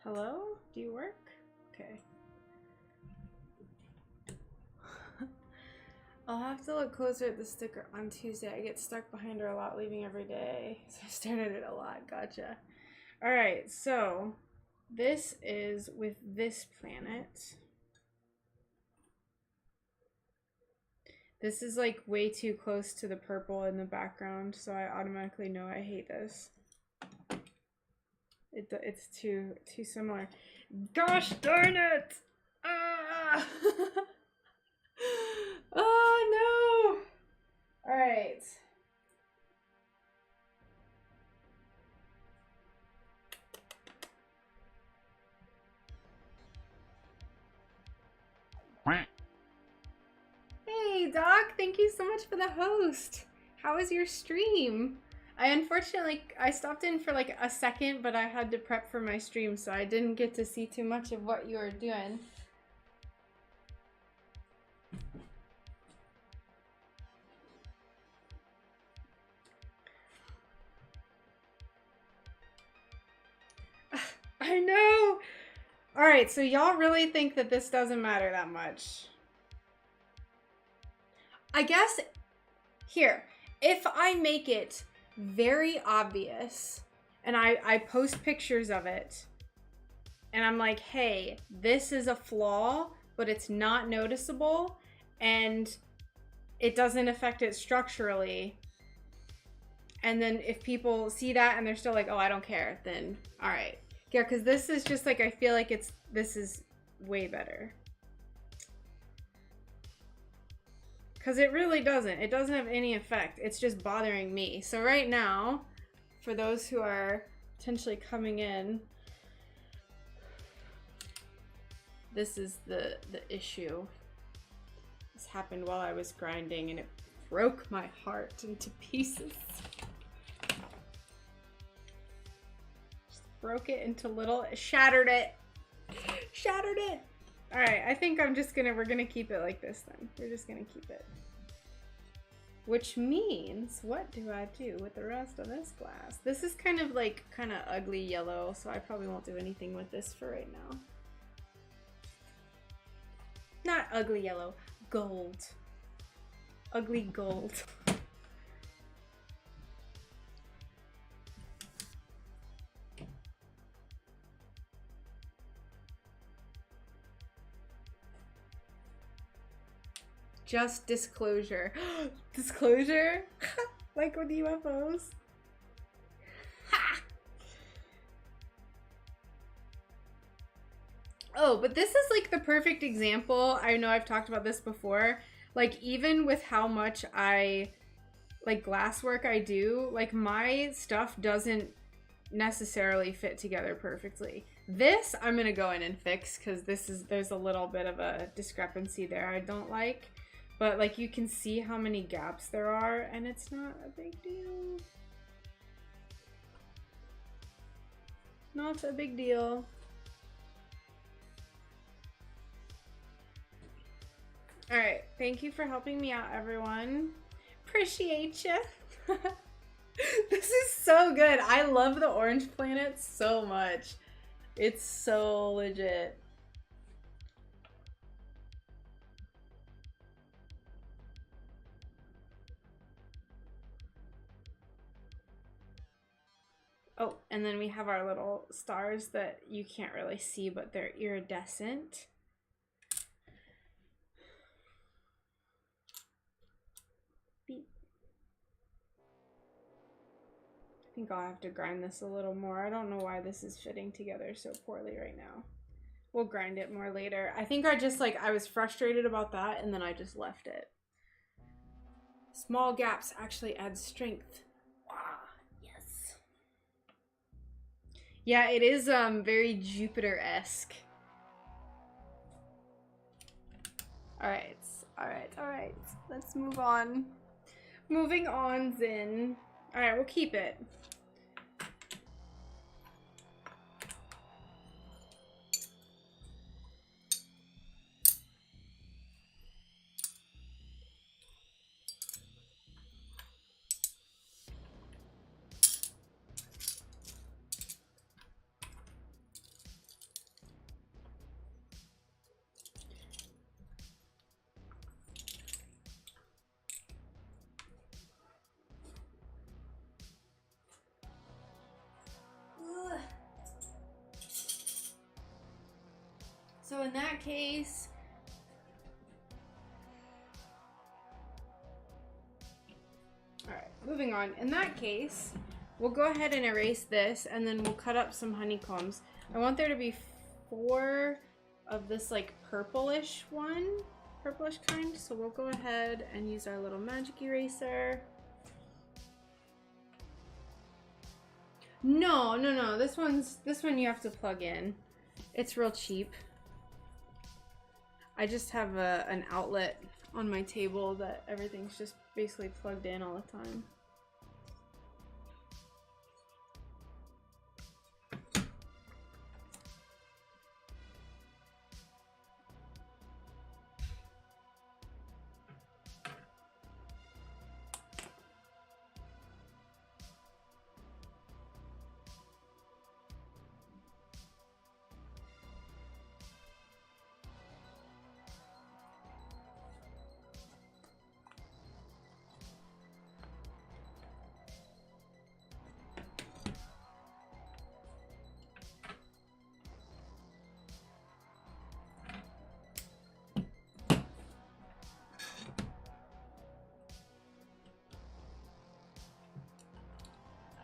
Hello? Do you work? Okay. I'll have to look closer at the sticker on Tuesday. I get stuck behind her a lot, leaving every day. So I stared at it a lot. Gotcha. Alright, so this is with this planet. This is like way too close to the purple in the background, so I automatically know I hate this. It's too similar. Gosh darn it! Ah! Oh no! Alright. Hey Doc, thank you so much for the host. How was your stream? I stopped in for like a second, but I had to prep for my stream, so I didn't get to see too much of what you were doing. I know! Alright, so y'all really think that this doesn't matter that much. I guess, here, if I make it very obvious and I post pictures of it and I'm like, hey, this is a flaw, but it's not noticeable and it doesn't affect it structurally, and then if people see that and they're still like, oh, I don't care, then all right. Yeah, because this is just like, I feel like this is way better. Because it really doesn't. It doesn't have any effect. It's just bothering me. So right now, for those who are potentially coming in, this is the issue. This happened while I was grinding and it broke my heart into pieces. Just broke it into little, shattered it. Shattered it. All right, I think we're gonna keep it like this then. We're just gonna keep it. Which means, what do I do with the rest of this glass? This is kind of ugly yellow, so I probably won't do anything with this for right now. Not ugly yellow, gold. Ugly gold. Just disclosure. Disclosure? Like with UFOs? Ha! Oh, but this is like the perfect example. I know I've talked about this before. Like, even with how much glasswork I do, like, my stuff doesn't necessarily fit together perfectly. This I'm gonna go in and fix because there's a little bit of a discrepancy there I don't like. But, like, you can see how many gaps there are, and it's not a big deal. Not a big deal. Alright, thank you for helping me out, everyone. Appreciate you. This is so good. I love the orange planet so much. It's so legit. Oh, and then we have our little stars that you can't really see, but they're iridescent. Beep. I think I'll have to grind this a little more. I don't know why this is fitting together so poorly right now. We'll grind it more later. I think I was frustrated about that, and then I just left it. Small gaps actually add strength. Yeah, it is very Jupiter-esque. Alright. Let's move on. Moving on, Zin. Alright, we'll keep it. So in that case, all right, moving on. In that case, we'll go ahead and erase this, and then we'll cut up some honeycombs. I want there to be 4 of this like purplish kind. So we'll go ahead and use our little magic eraser. No. This one you have to plug in. It's real cheap. I just have an outlet on my table that everything's just basically plugged in all the time.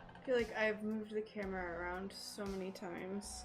I feel like I've moved the camera around so many times.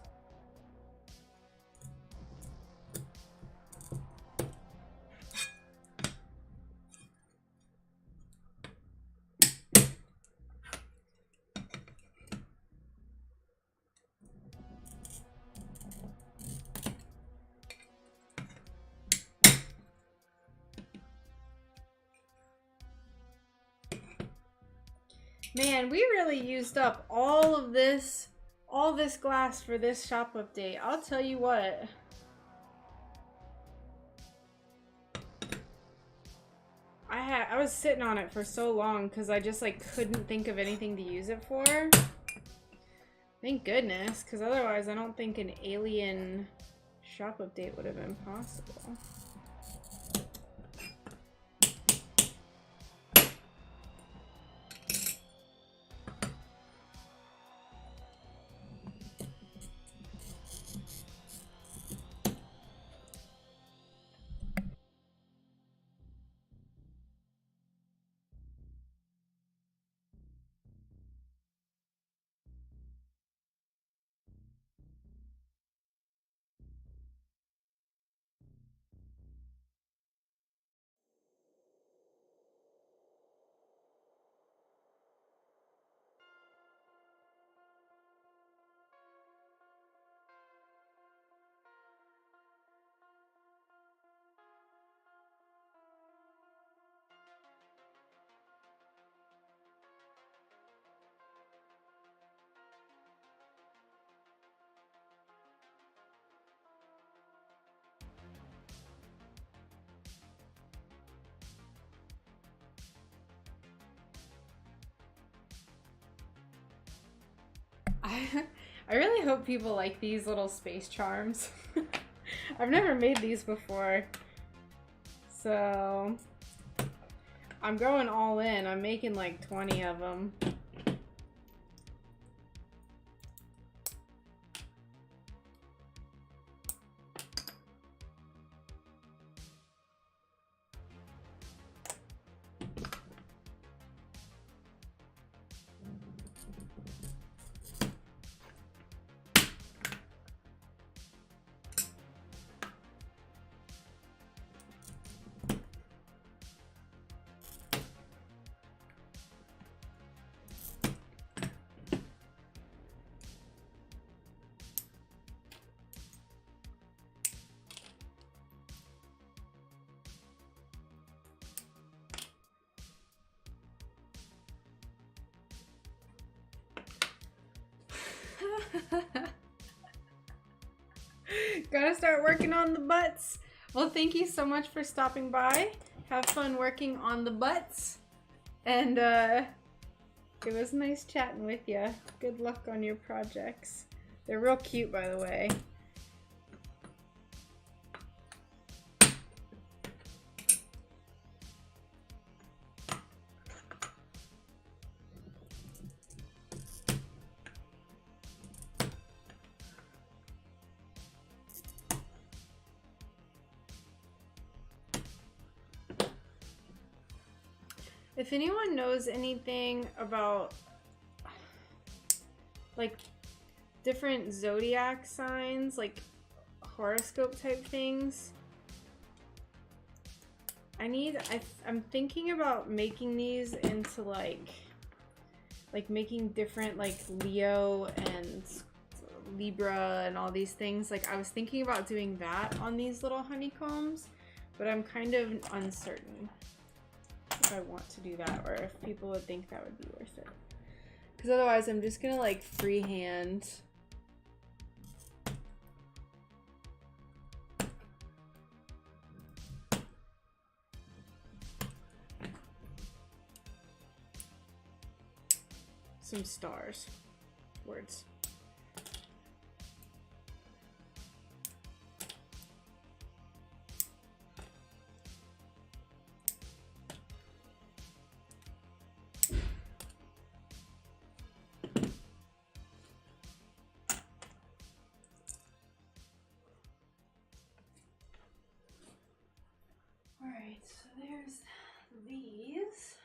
Man, we really used up all this glass for this shop update. I'll tell you what. I was sitting on it for so long because I just like couldn't think of anything to use it for. Thank goodness, because otherwise I don't think an alien shop update would have been possible. I really hope people like these little space charms. I've never made these before. So I'm going all in. I'm making like 20 of them. Gotta start working on the butts. Well, thank you so much for stopping by. Have fun working on the butts. And it was nice chatting with you. Good luck on your projects. They're real cute, by the way. If anyone knows anything about like different zodiac signs, like horoscope type things, I'm thinking about making these into like making different like Leo and Libra and all these things. Like I was thinking about doing that on these little honeycombs, but I'm kind of uncertain if I want to do that or if people would think that would be worth it. Because otherwise I'm just gonna like freehand some stars, words. Alright, so there's these.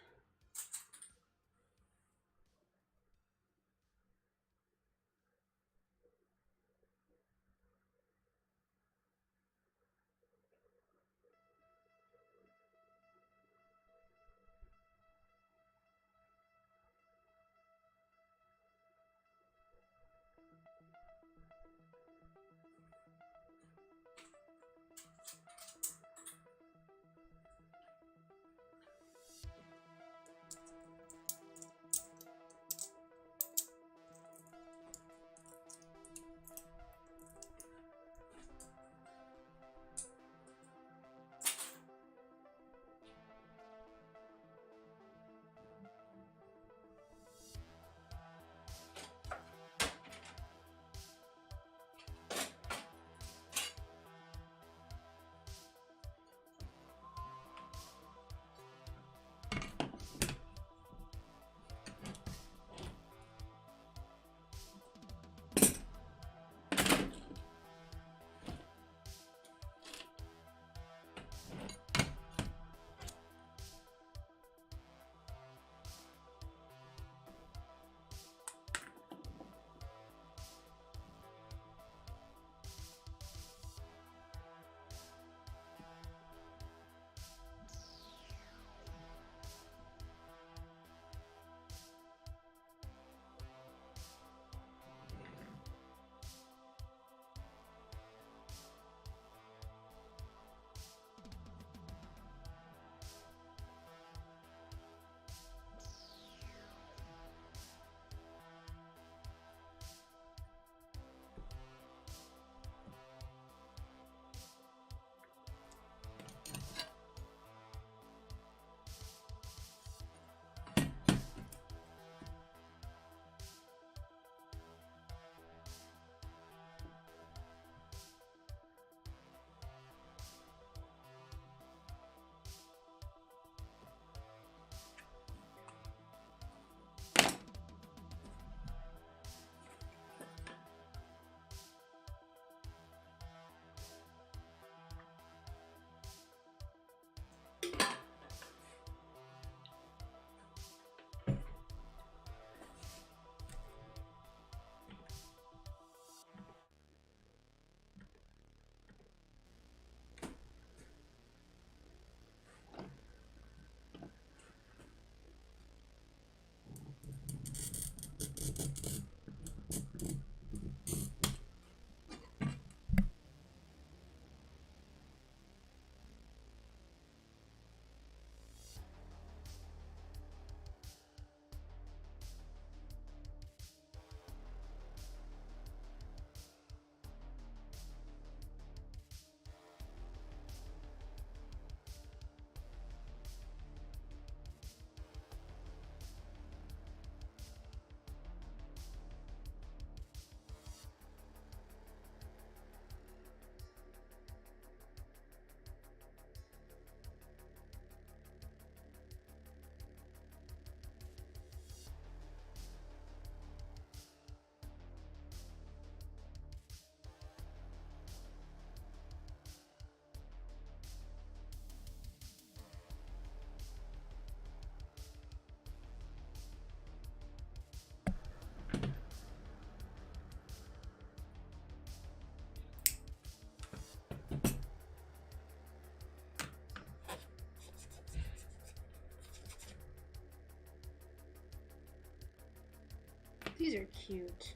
are cute.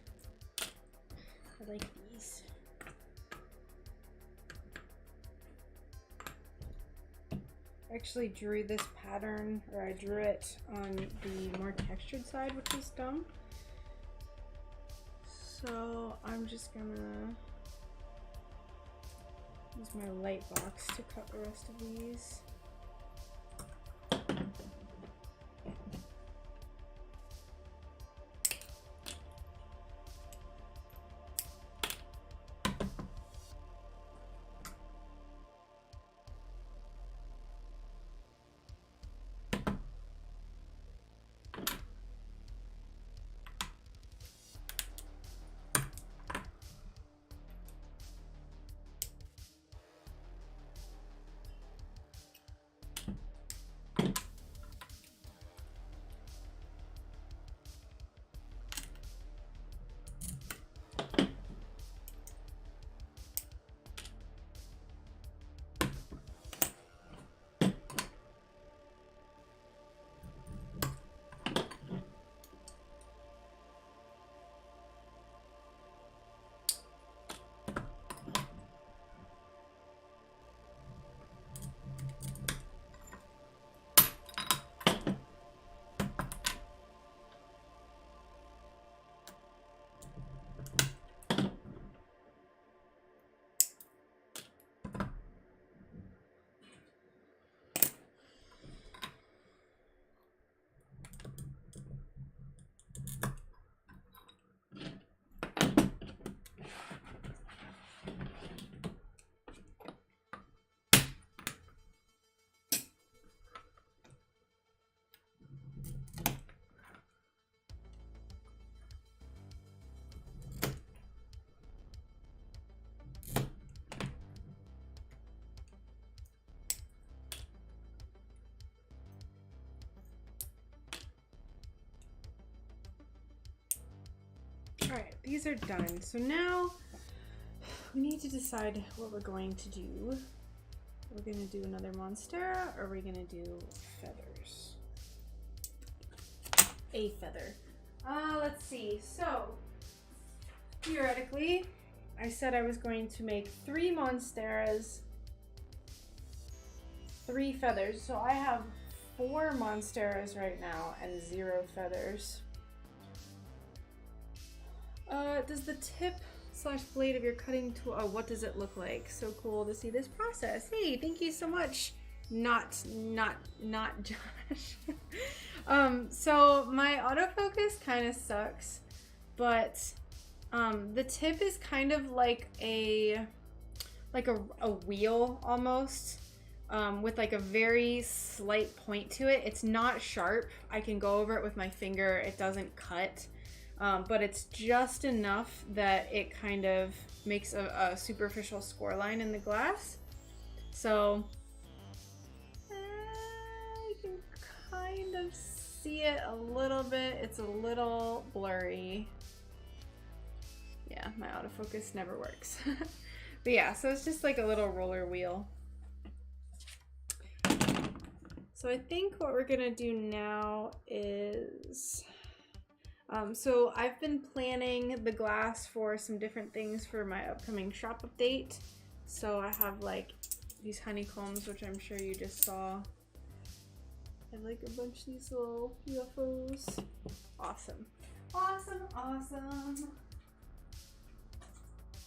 I like these. I actually drew this pattern, or I drew it on the more textured side, which was dumb. So I'm just gonna use my light box to cut the rest of these. Alright, these are done. So now we need to decide what we're going to do. We're going to do another Monstera, or are we going to do feathers? A feather. Let's see. So, theoretically, I said I was going to make 3 Monsteras, 3 feathers. So I have 4 Monsteras right now and 0 feathers. Does the tip / blade of your cutting tool, oh, what does it look like? So cool to see this process. Hey, thank you so much. Not Josh. So my autofocus kind of sucks, but the tip is kind of like a wheel almost, with like a very slight point to it. It's not sharp. I can go over it with my finger. It doesn't cut. But it's just enough that it kind of makes a superficial score line in the glass. So you can kind of see it a little bit. It's a little blurry. Yeah, my autofocus never works. But yeah, so it's just like a little roller wheel. So I think what we're gonna do now is... so I've been planning the glass for some different things for my upcoming shop update. So I have like these honeycombs, which I'm sure you just saw. I have like a bunch of these little UFOs. Awesome. Awesome, awesome.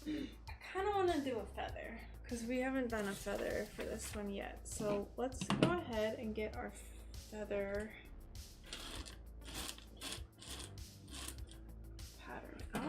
I kind of want to do a feather because we haven't done a feather for this one yet. So let's go ahead and get our feather out.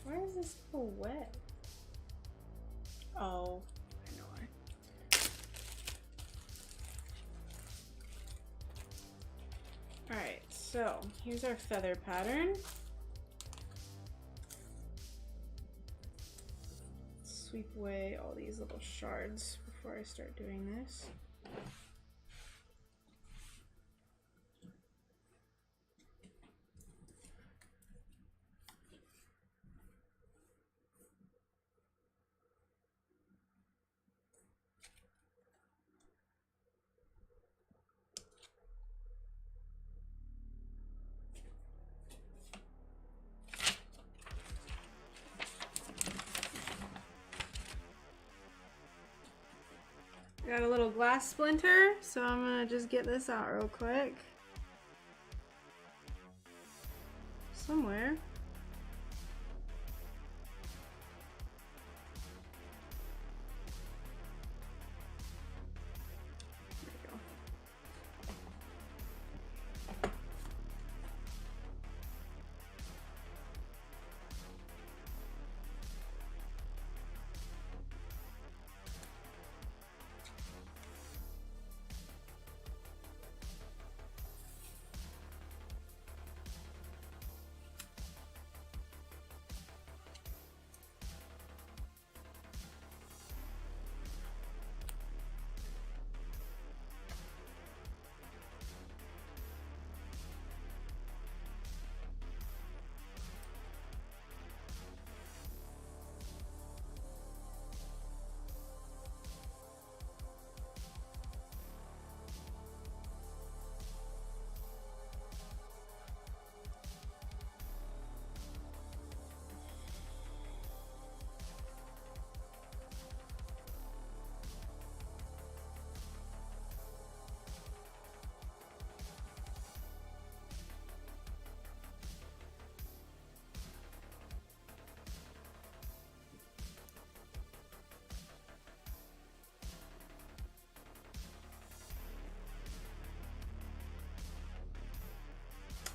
Why is this so wet? Oh, I know why. Alright. So here's our feather pattern. Sweep away all these little shards before I start doing this. Got a little glass splinter, so I'm gonna just get this out real quick. Somewhere. There we go.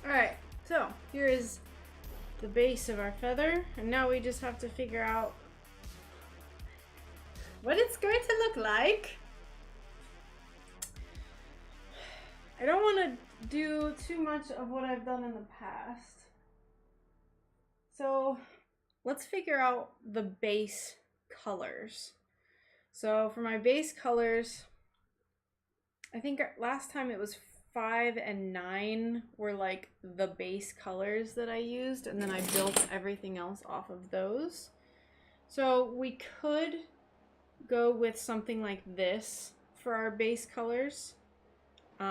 Alright, so here is the base of our feather, and now we just have to figure out what it's going to look like. I don't want to do too much of what I've done in the past. So let's figure out the base colors. So for my base colors, I think last time it was 5 and 9 were like the base colors that I used, and then I built everything else off of those. So we could go with something like this for our base colors. We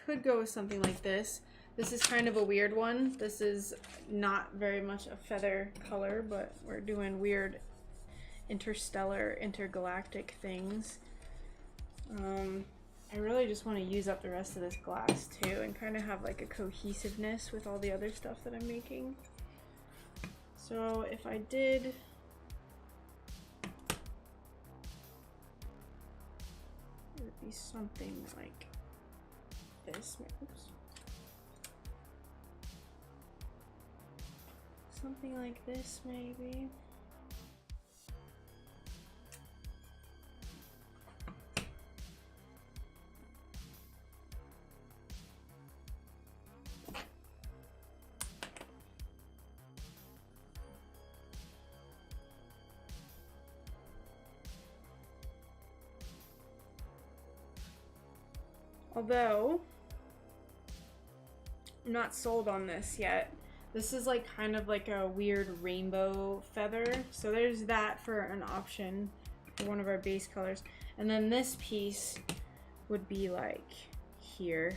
could go with something like this. This is kind of a weird one. This is not very much a feather color, but we're doing weird interstellar, intergalactic things. I really just want to use up the rest of this glass too and kind of have like a cohesiveness with all the other stuff that I'm making. So if I did it would be something like this. Oops. Something like this maybe. Although, I'm not sold on this yet. This is like kind of like a weird rainbow feather. So there's that for an option for one of our base colors. And then this piece would be like here.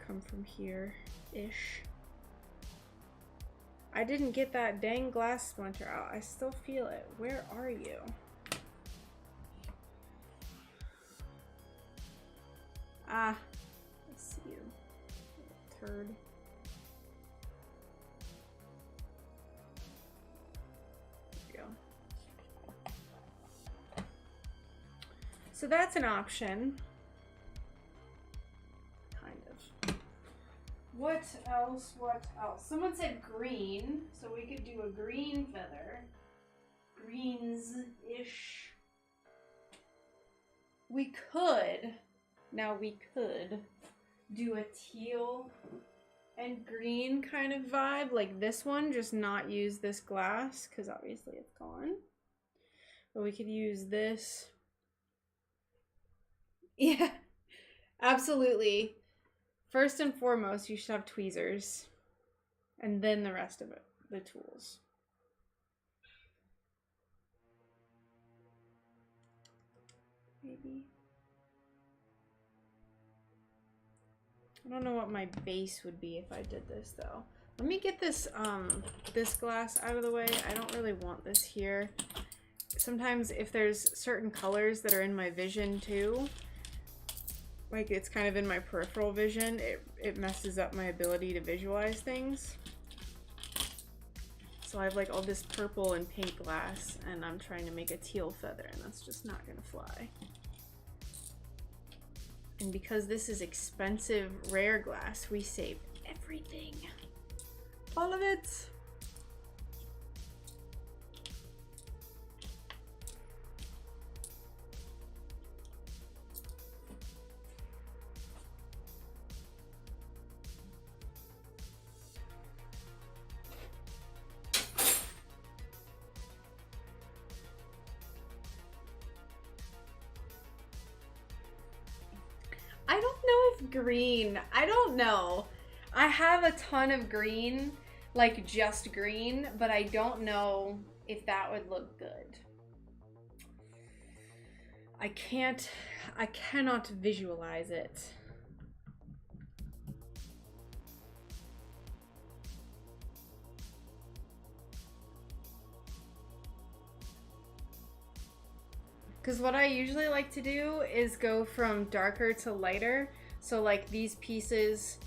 Come from here-ish. I didn't get that dang glass splinter out. I still feel it. Where are you? Ah, I see you, little turd. There we go. So that's an option. Kind of. What else? What else? Someone said green, so we could do a green feather. Greens-ish. We could Now we could do a teal and green kind of vibe, like this one, just not use this glass because obviously it's gone. But we could use this. Yeah, absolutely. First and foremost, you should have tweezers, and then the rest of it, the tools. Maybe. I don't know what my base would be if I did this though. Let me get this this glass out of the way. I don't really want this here. Sometimes if there's certain colors that are in my vision too, like it's kind of in my peripheral vision, it messes up my ability to visualize things. So I have like all this purple and pink glass and I'm trying to make a teal feather and that's just not gonna fly. And because this is expensive rare glass, we save everything. All of it. I don't know if green, I don't know. I have a ton of green, like just green, but I don't know if that would look good. I cannot visualize it. Because what I usually like to do is go from darker to lighter. So like these pieces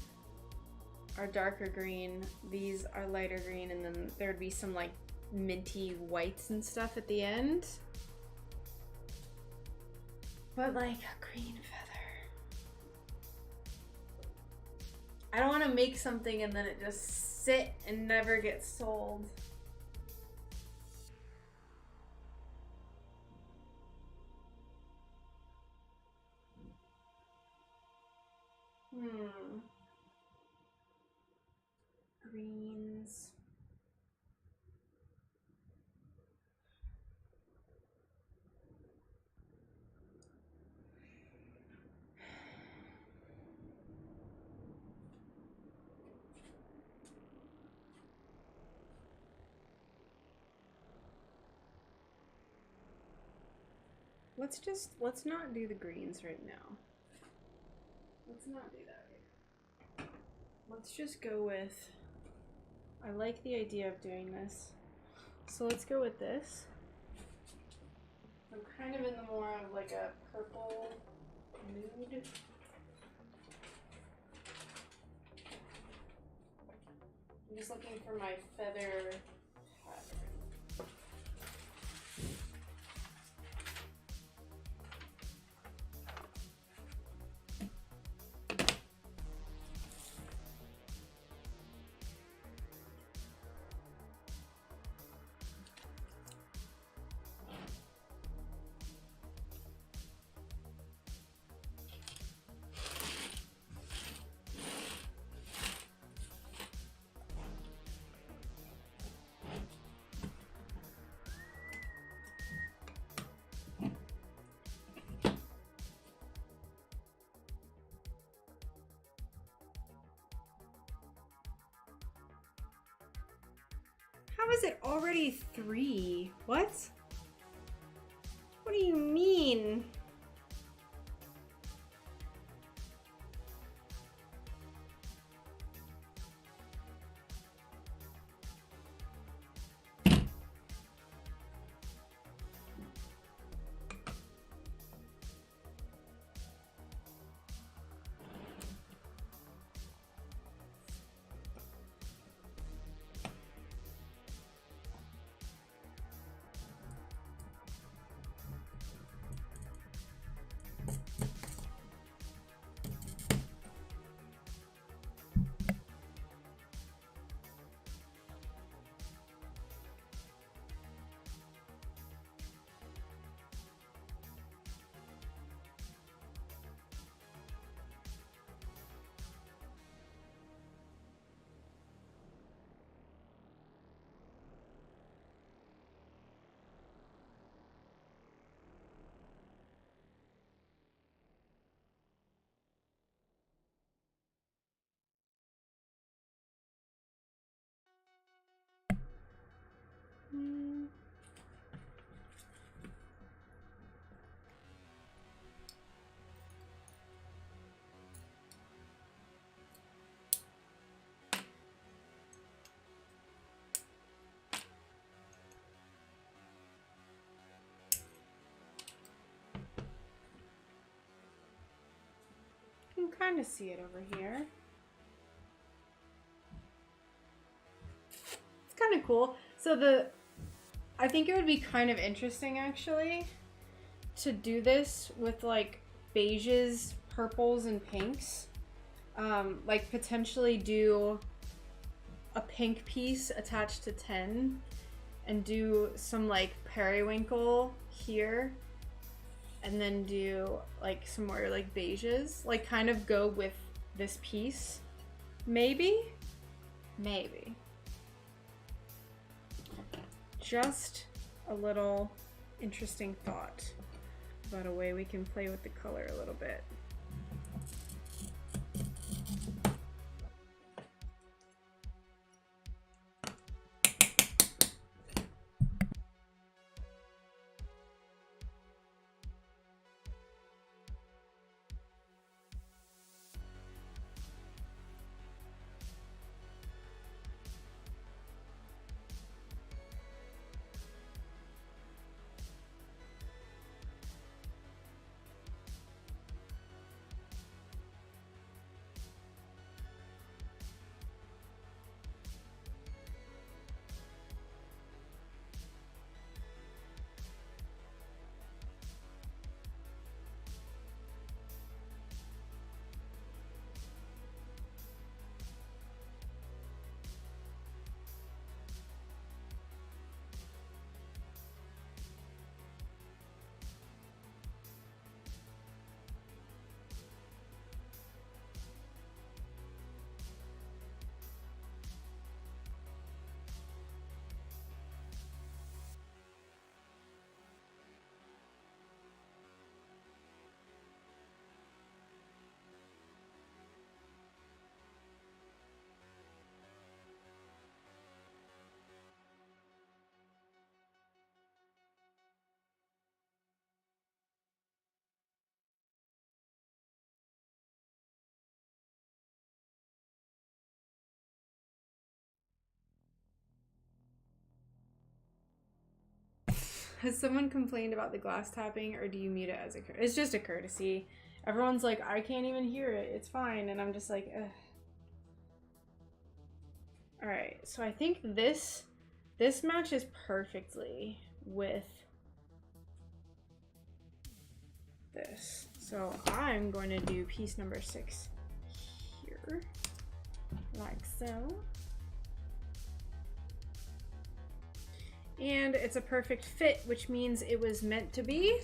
are darker green, these are lighter green, and then there'd be some like minty whites and stuff at the end. But like a green feather. I don't want to make something and then it just sit and never get sold. Greens. Let's not do the greens right now. Let's not do that right now. Let's just go with, I like the idea of doing this. So let's go with this. I'm kind of in the more of like a purple mood. I'm just looking for my feather pattern. How is it already 3? What? What do you mean? kind of see it over here. It's kind of cool. So I think it would be kind of interesting actually to do this with like beiges, purples, and pinks. Like potentially do a pink piece attached to 10 and do some like periwinkle here and then do like some more like beiges, like kind of go with this piece. Maybe just a little interesting thought about a way we can play with the color a little bit. Has someone complained about the glass tapping, or do you mute it as a courtesy? It's just a courtesy. Everyone's like, I can't even hear it. It's fine. And I'm just like, ugh. All right. So I think this matches perfectly with this. So I'm going to do piece number 6 here, like so. And it's a perfect fit, which means it was meant to be.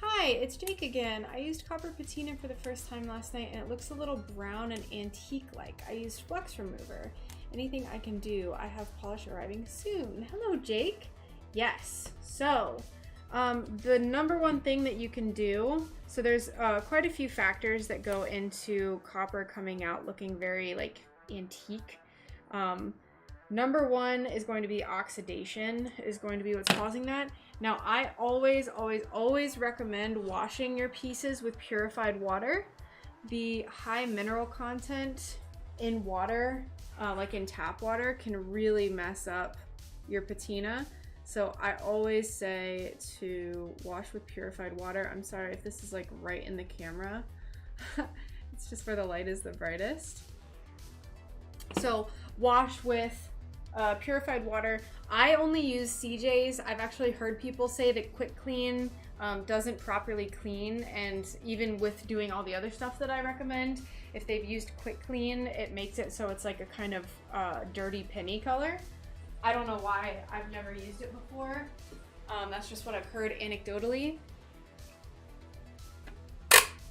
Hi, it's Jake again. I used copper patina for the first time last night and it looks a little brown and antique-like. I used flux remover. Anything I can do? I have polish arriving soon. Hello, Jake. Yes. So, the number one thing that you can do, so there's quite a few factors that go into copper coming out looking very like antique. Number one is going to be oxidation, is going to be what's causing that. Now, I always recommend washing your pieces with purified water. The high mineral content in water, like in tap water, can really mess up your patina. So I always say to wash with purified water. I'm sorry if this is like right in the camera. It's just where the light is the brightest. So wash with purified water. I only use CJ's. I've actually heard people say that Quick Clean doesn't properly clean, and even with doing all the other stuff that I recommend, if they've used Quick Clean, it makes it so it's like a kind of dirty penny color. I don't know why. I've never used it before. That's just what I've heard anecdotally.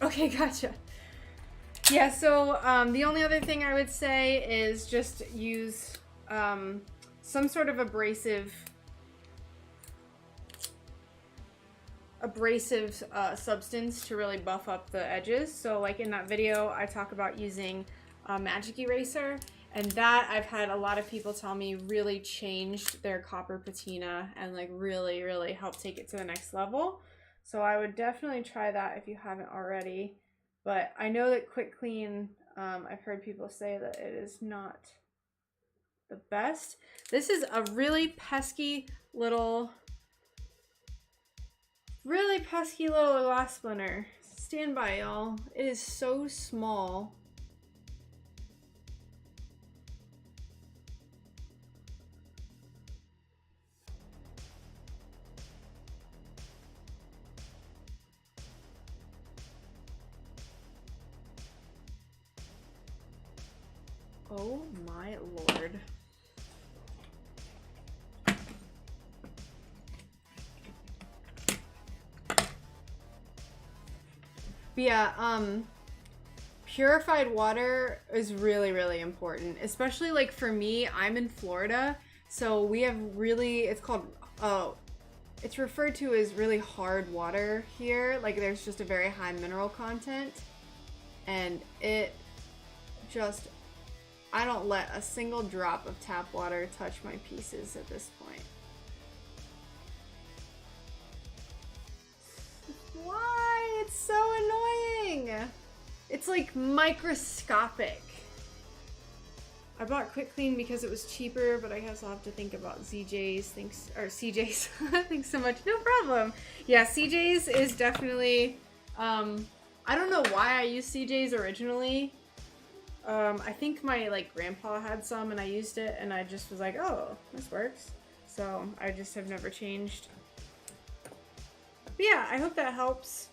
Okay, gotcha. Yeah, so the only other thing I would say is just use some sort of abrasive substance to really buff up the edges. So like in that video, I talk about using a magic eraser, and that I've had a lot of people tell me really changed their copper patina and like really helped take it to the next level. So I would definitely try that if you haven't already. But I know that Quick Clean, I've heard people say that it is not the best. This is a really pesky little glass splinter. Stand by, y'all. It is so small. Oh my lord. But yeah, purified water is really, really important. Especially like for me, I'm in Florida, so we have really, it's called, it's referred to as really hard water here. Like there's just a very high mineral content, and it just, I don't let a single drop of tap water touch my pieces at this point. Why? It's so annoying. It's like microscopic. I bought Quick Clean because it was cheaper, but I guess I'll have to think about ZJ's. Thanks, or CJ's. Thanks so much. No problem. Yeah, CJ's is definitely, I don't know why I used CJ's originally. I think my like grandpa had some and I used it and I just was like, oh, this works. So I just have never changed. But yeah, I hope that helps.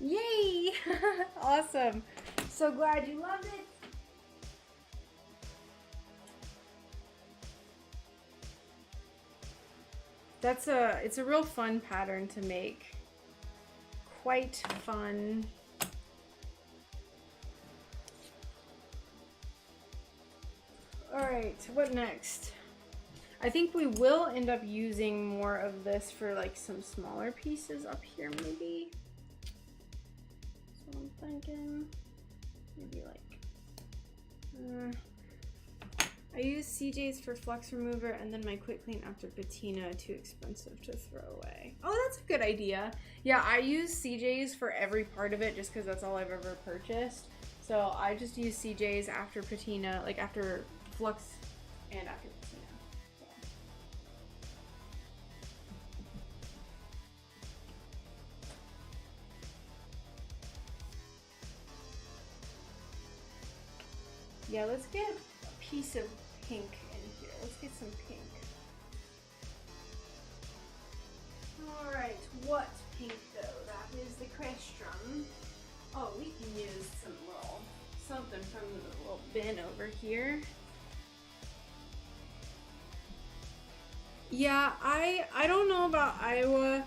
Yay! Awesome. So glad you loved it. It's a real fun pattern to make. Quite fun. All right, what next? I think we will end up using more of this for like some smaller pieces up here maybe. I'm thinking maybe like I use CJ's for flux remover and then my Quick Clean after patina, too expensive to throw away. Oh, that's a good idea. Yeah, I use CJ's for every part of it just because that's all I've ever purchased. So I just use CJ's after patina, like after flux and after patina. Yeah, let's get a piece of pink in here. Let's get some pink. Alright, what pink though? That is the question. Oh, we can use something from the little bin over here. Yeah, I don't know about Iowa.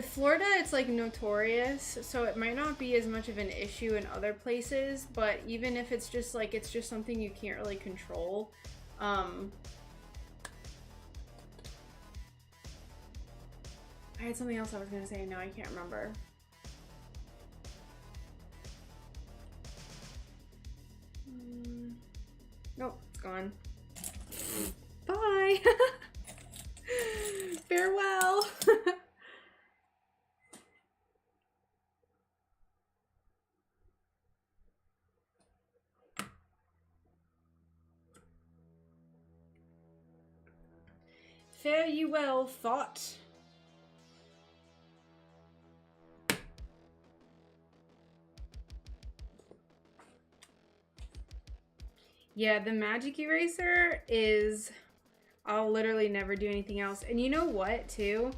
Florida, it's like notorious, so it might not be as much of an issue in other places, but even if it's just like, it's just something you can't really control. I had something else I was gonna say, now I can't remember. Nope, it's gone. Bye! Farewell! Fare you well, thought. Yeah, the magic eraser is, I'll literally never do anything else. And you know what, too?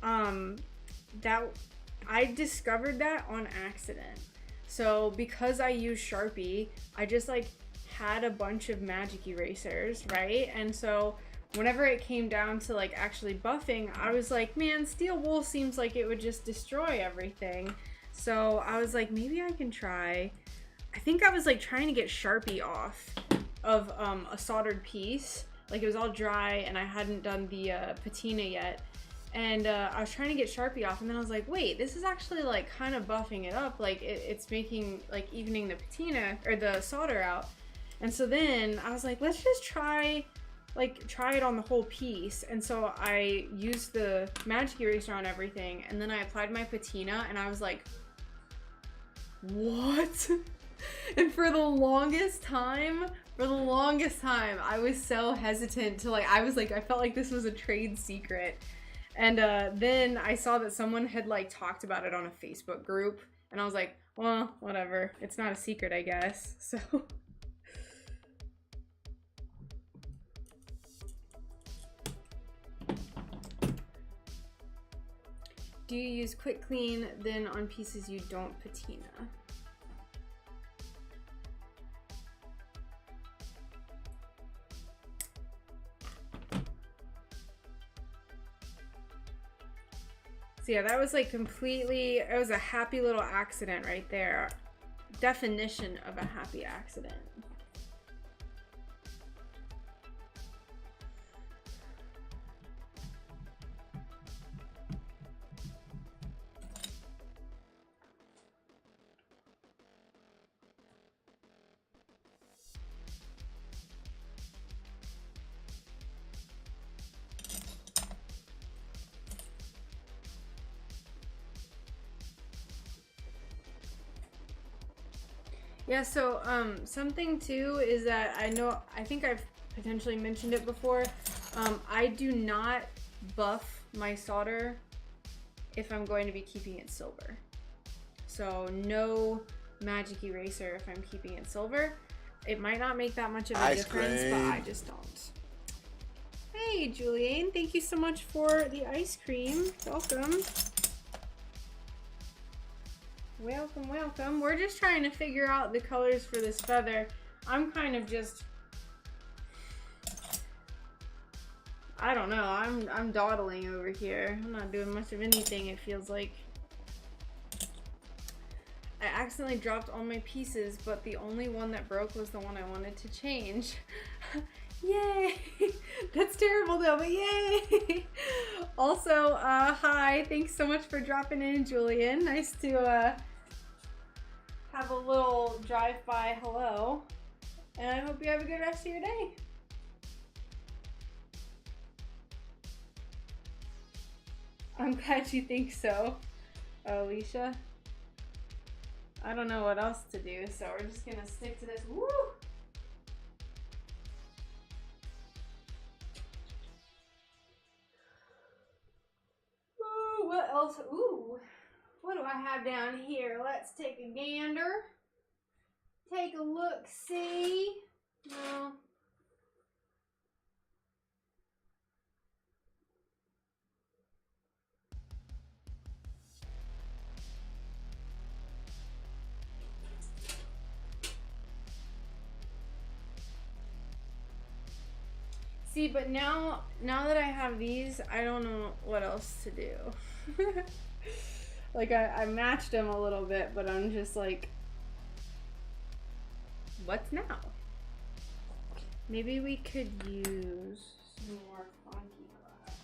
That I discovered that on accident. So because I use Sharpie, I just like had a bunch of magic erasers, right? And so whenever it came down to like actually buffing, I was like, man, steel wool seems like it would just destroy everything. So I was like, maybe I can try. I think I was like trying to get Sharpie off of a soldered piece. Like it was all dry and I hadn't done the patina yet. And I was trying to get Sharpie off, and then I was like, wait, this is actually like kind of buffing it up. Like it's making, like evening the patina or the solder out. And so then I was like, let's just try it on the whole piece. And so I used the magic eraser on everything, and then I applied my patina, and I was like, what? And for the longest time, I was so hesitant to like, I felt like this was a trade secret. And then I saw that someone had like talked about it on a Facebook group, and I was like, well, whatever. It's not a secret, I guess. So. Do you use quick clean then on pieces you don't patina? So yeah, that was like completely, it was a happy little accident right there. Definition of a happy accident. Yeah, so something too is that I think I've potentially mentioned it before. I do not buff my solder if I'm going to be keeping it silver. So no magic eraser if I'm keeping it silver. It might not make that much of a difference, but I just don't. Hey, Julianne, thank you so much for the ice cream. Welcome. Welcome, welcome. We're just trying to figure out the colors for this feather. I'm kind of just, I don't know, I'm dawdling over here. I'm not doing much of anything, it feels like. I accidentally dropped all my pieces, but the only one that broke was the one I wanted to change. Yay! That's terrible though, but yay! Also, hi, thanks so much for dropping in, Julian. Nice to have a little drive-by hello. And I hope you have a good rest of your day. I'm glad you think so, Alicia. I don't know what else to do, so we're just gonna stick to this. Woo! Ooh, what else? Ooh, what do I have down here? Let's take a gander. Take a look, see? No. See, but now that I have these, I don't know what else to do. Like, I matched them a little bit, but I'm just like, what's now? Maybe we could use some more funky glass.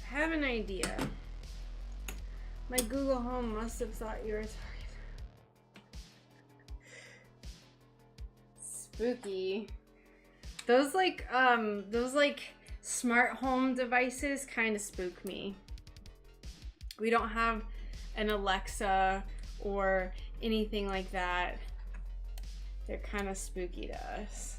I have an idea. My Google Home must have thought you were sorry. Spooky. Those like smart home devices kind of spook me. We don't have an Alexa or anything like that. They're kind of spooky to us.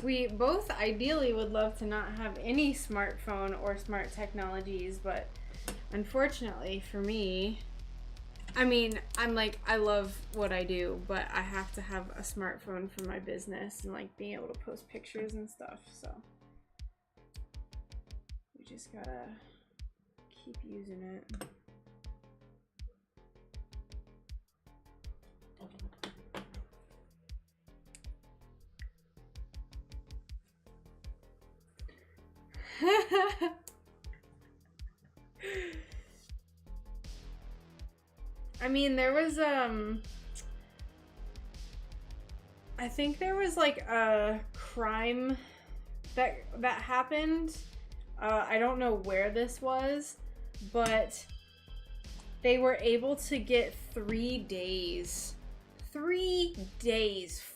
We both ideally would love to not have any smartphone or smart technologies, but unfortunately for me, I mean, I love what I do, but I have to have a smartphone for my business and like being able to post pictures and stuff, so we just gotta keep using it. I mean, there was I think there was like a crime that happened. I don't know where this was, but they were able to get 3 days,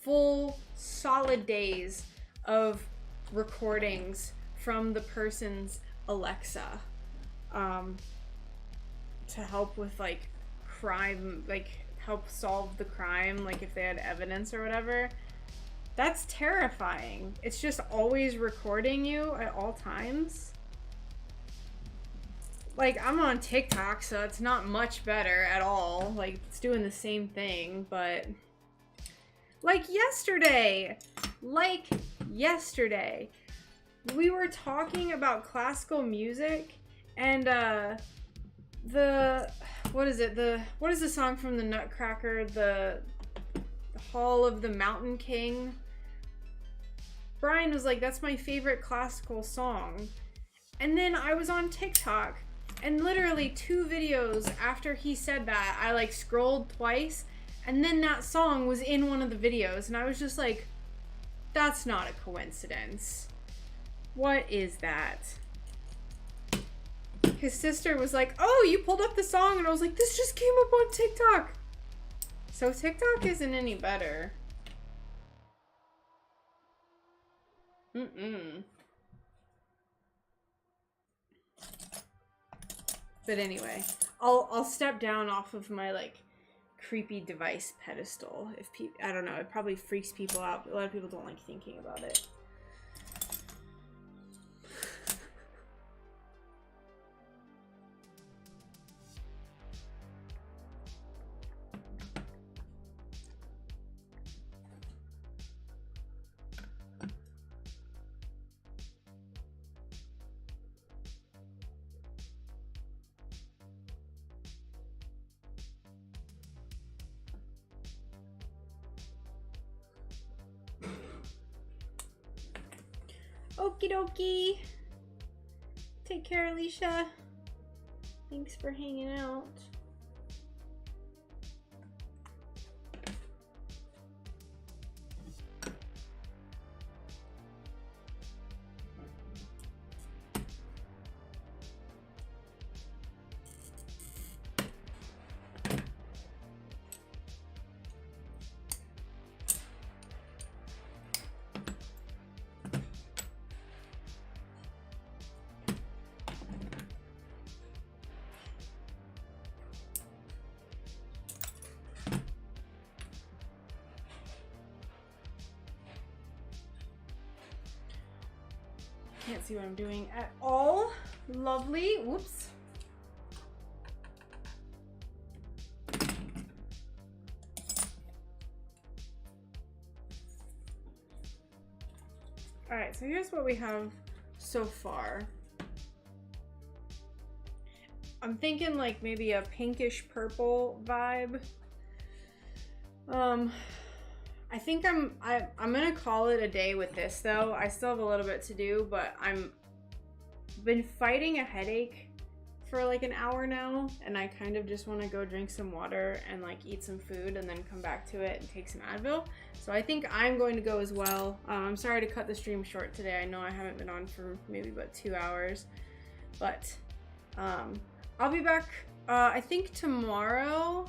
full solid days of recordings from the person's Alexa, to help with like crime, like help solve the crime, like if they had evidence or whatever. That's terrifying. It's just always recording you at all times. Like, I'm on TikTok, so it's not much better at all. Like, it's doing the same thing, but like yesterday, we were talking about classical music, and what is the song from the Nutcracker, the Hall of the Mountain King? Brian was like, that's my favorite classical song. And then I was on TikTok, and literally 2 videos after he said that, I like scrolled twice, and then that song was in one of the videos, and I was just like, that's not a coincidence. What is that? His sister was like, oh, you pulled up the song, and I was like, this just came up on TikTok. So TikTok isn't any better. But anyway, I'll step down off of my like creepy device pedestal. I don't know, it probably freaks people out. A lot of people don't like thinking about it. Okie dokie. Take care, Alicia. Thanks for hanging out. Can't see what I'm doing at all. Lovely. Whoops. Alright, so here's what we have so far. I'm thinking like maybe a pinkish purple vibe. I think I'm gonna call it a day with this though. I still have a little bit to do, but I'm been fighting a headache for like an hour now, and I kind of just want to go drink some water and like eat some food and then come back to it and take some Advil. So I think I'm going to go as well. I'm sorry to cut the stream short today. I know I haven't been on for maybe about 2 hours, but I'll be back I think tomorrow.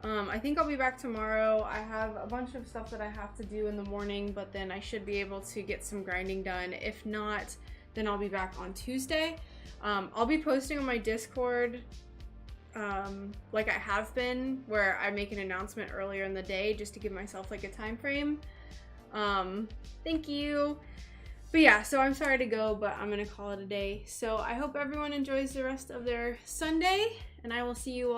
I think I'll be back tomorrow. I have a bunch of stuff that I have to do in the morning, but then I should be able to get some grinding done. If not, then I'll be back on Tuesday. I'll be posting on my Discord like I have been, where I make an announcement earlier in the day just to give myself like a time frame. Thank you. But yeah, so I'm sorry to go, but I'm gonna call it a day. So I hope everyone enjoys the rest of their Sunday, and I will see you all